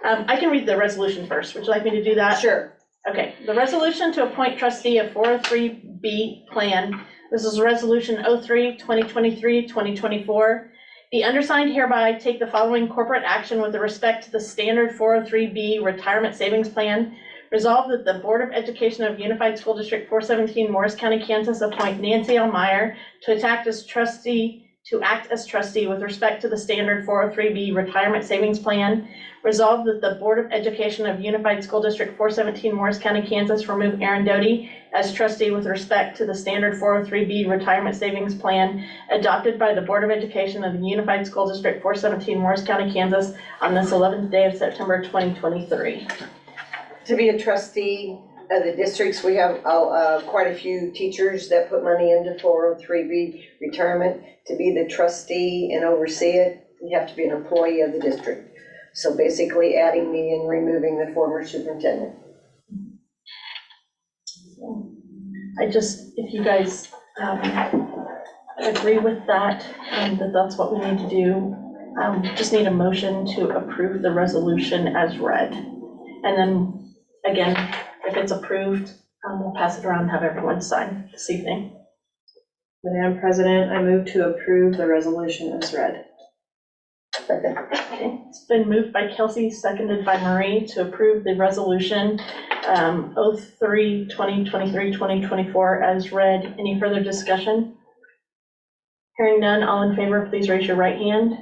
I can read the resolution first. Would you like me to do that? sure. Okay, the resolution to appoint trustee of 403B plan. This is resolution 03-2023-2024. The undersigned hereby take the following corporate action with respect to the standard 403B retirement savings plan. Resolved that the Board of Education of Unified School District 417, Morris County, Kansas, appoint Nancy L. Meyer to act as trustee with respect to the standard 403B retirement savings plan. Resolved that the Board of Education of Unified School District 417, Morris County, Kansas, remove Aaron Doty as trustee with respect to the standard 403B retirement savings plan adopted by the Board of Education of the Unified School District 417, Morris County, Kansas on this 11th day of September 2023. To be a trustee of the districts, we have quite a few teachers that put money into 403B retirement. To be the trustee and oversee it, you have to be an employee of the district. So basically adding me and removing the former superintendent. If you guys agree with that, that that's what we need to do, just need a motion to approve the resolution as read. And then, again, if it's approved, we'll pass it around and have everyone sign this evening. Madam President, I move to approve the resolution as read. Okay, it's been moved by Kelsey, seconded by Marie to approve the resolution 03-2023-2024 as read. Any further discussion? Hearing none, all in favor, please raise your right hand.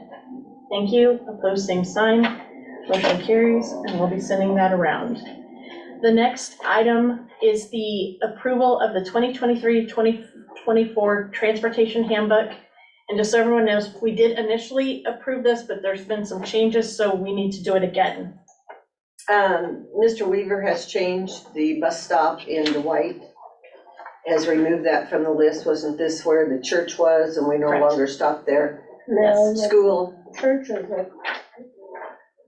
Thank you. Opposed, same sign. Motion carries, and we'll be sending that around. The next item is the approval of the 2023-2024 Transportation Handbook. And just so everyone knows, we did initially approve this, but there's been some changes, so we need to do it again. Mr. Weaver has changed the bus stop in Dwight, has removed that from the list. Wasn't this where the church was and we no Correct. longer stop there? No, the School, church is,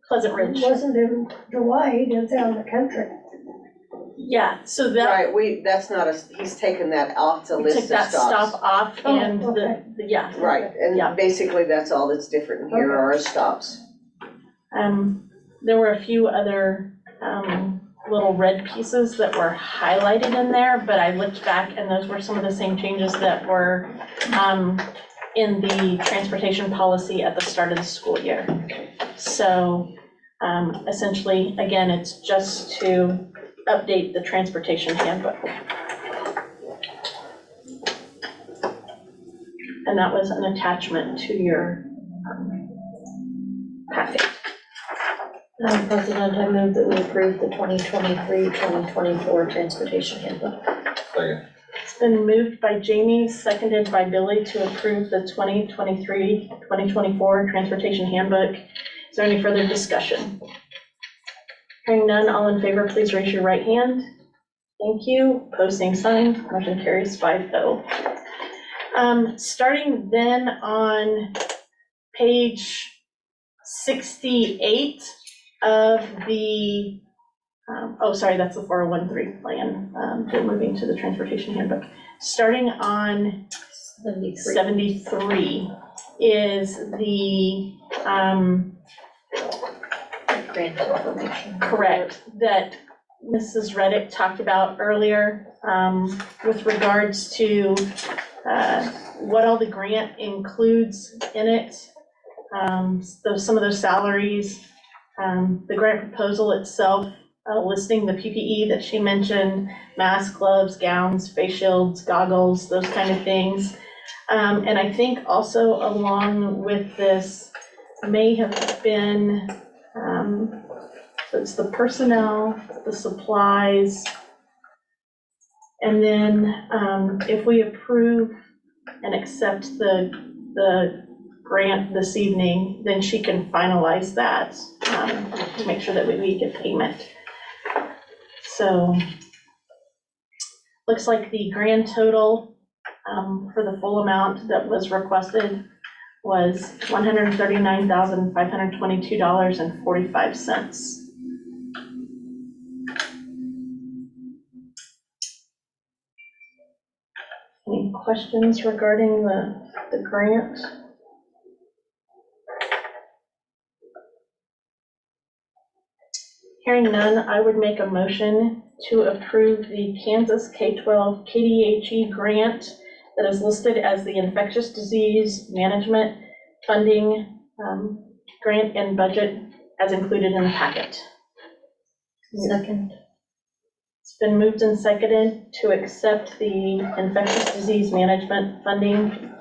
Pleasant Ridge. wasn't in Dwight, it's out in the country. Yeah, so that, right, that's not he's taken that off the we list took of that stops. stop off Oh, and okay. yeah. Right, Yeah. and basically that's all that's different in here are our stops. There were a few other little red pieces that were highlighted in there, but I looked back and those were some of the same changes that were in the transportation policy at the start of the school year. So essentially, again, it's just to update the transportation handbook. And that was an attachment to your packet. Madam President, I move that we approve the 2023-2024 Transportation Handbook. It's been moved by Jamie, seconded by Billy to approve the 2023-2024 Transportation Handbook. Is there any further discussion? Hearing none, all in favor, please raise your right hand. Thank you. Opposed, same sign. Motion carries 5-0. Starting then on page 68 of the, that's the 4013 plan. We're moving to the transportation handbook. Starting on 73 is the Grant information. correct that Mrs. Reddick talked about earlier with regards to what all the grant includes in it. Some of those salaries, the grant proposal itself, listing the PPE that she mentioned, masks, gloves, gowns, face shields, goggles, those kind of things. And I think also along with this may have been, so it's the personnel, the supplies, and then if we approve and accept the grant this evening, then she can finalize that to make sure that we get payment. So looks like the grand total for the full amount that was requested was $139,522.45. Any questions regarding the grant? Hearing none, I would make a motion to approve the Kansas K-12 KDHE grant that is listed as the Infectious Disease Management Funding Grant and Budget as included in the packet. Second. It's been moved and seconded to accept the Infectious Disease Management Funding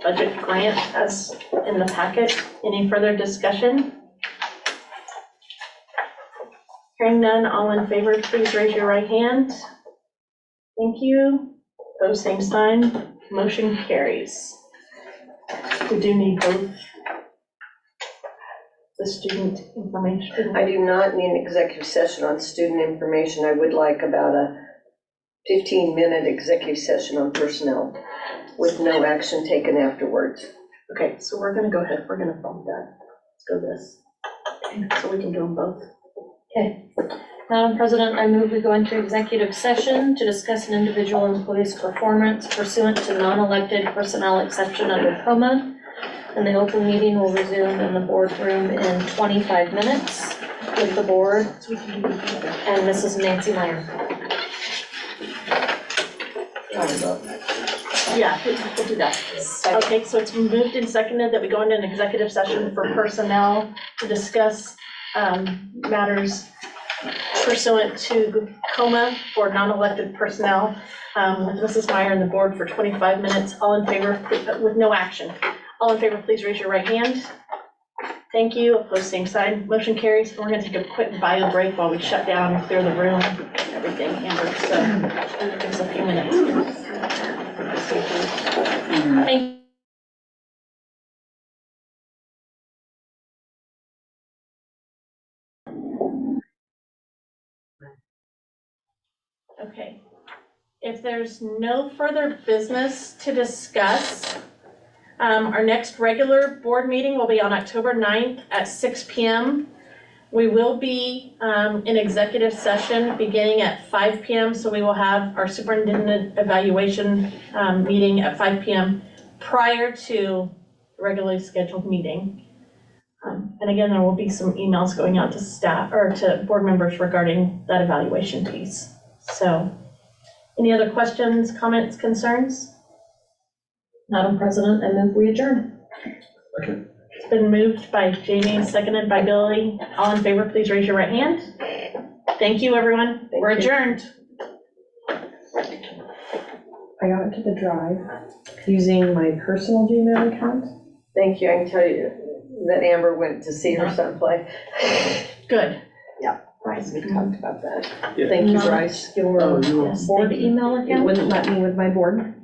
Budget Grant as in the packet. Any further discussion? Hearing none, all in favor, please raise your right hand. Thank you. Opposed, same sign. Motion carries. We do need both the student information. I do not need an executive session on student information. I would like about a 15-minute executive session on personnel with no action taken afterwards. Okay, so we're gonna go ahead, we're gonna bump that. Let's go this. So we can do them both. Okay. Madam President, I move we go into executive session to discuss an individual employee's performance pursuant to non-elected personnel exception under COMA. And the open meeting will resume in the boardroom in 25 minutes with the board and Mrs. Nancy Meyer. Yeah, we'll do that. Okay, so it's been moved and seconded that we go into an executive session for personnel to discuss matters pursuant to COMA for non-elected personnel with Mrs. Meyer and the board for 25 minutes. All in favor, with no action. All in favor, please raise your right hand. Thank you. Opposed, same sign. Motion carries. We're going to take a quick bio break while we shut down and clear the room and everything, Amber. So give us a few minutes. Thank you. Okay. If there's no further business to discuss, our next regular board meeting will be on October 9th at 6 p.m. We will be in executive session beginning at 5 p.m. So we will have our superintendent evaluation meeting at 5 p.m. prior to the regularly scheduled meeting. And again, there will be some emails going out to staff or to board members regarding that evaluation piece. So any other questions, comments, concerns? Madam President, I move we adjourn. It's been moved by Jamie, seconded by Billy. All in favor, please raise your right hand. Thank you, everyone. We're adjourned. I got to the drive using my personal Gmail account. Thank you. I can tell you that Amber went to see her son play. Good. Yeah, Bryce, we talked about that. Yeah. Thank you, Bryce. Your Yes, board thank you. email account? It wouldn't let me with my board.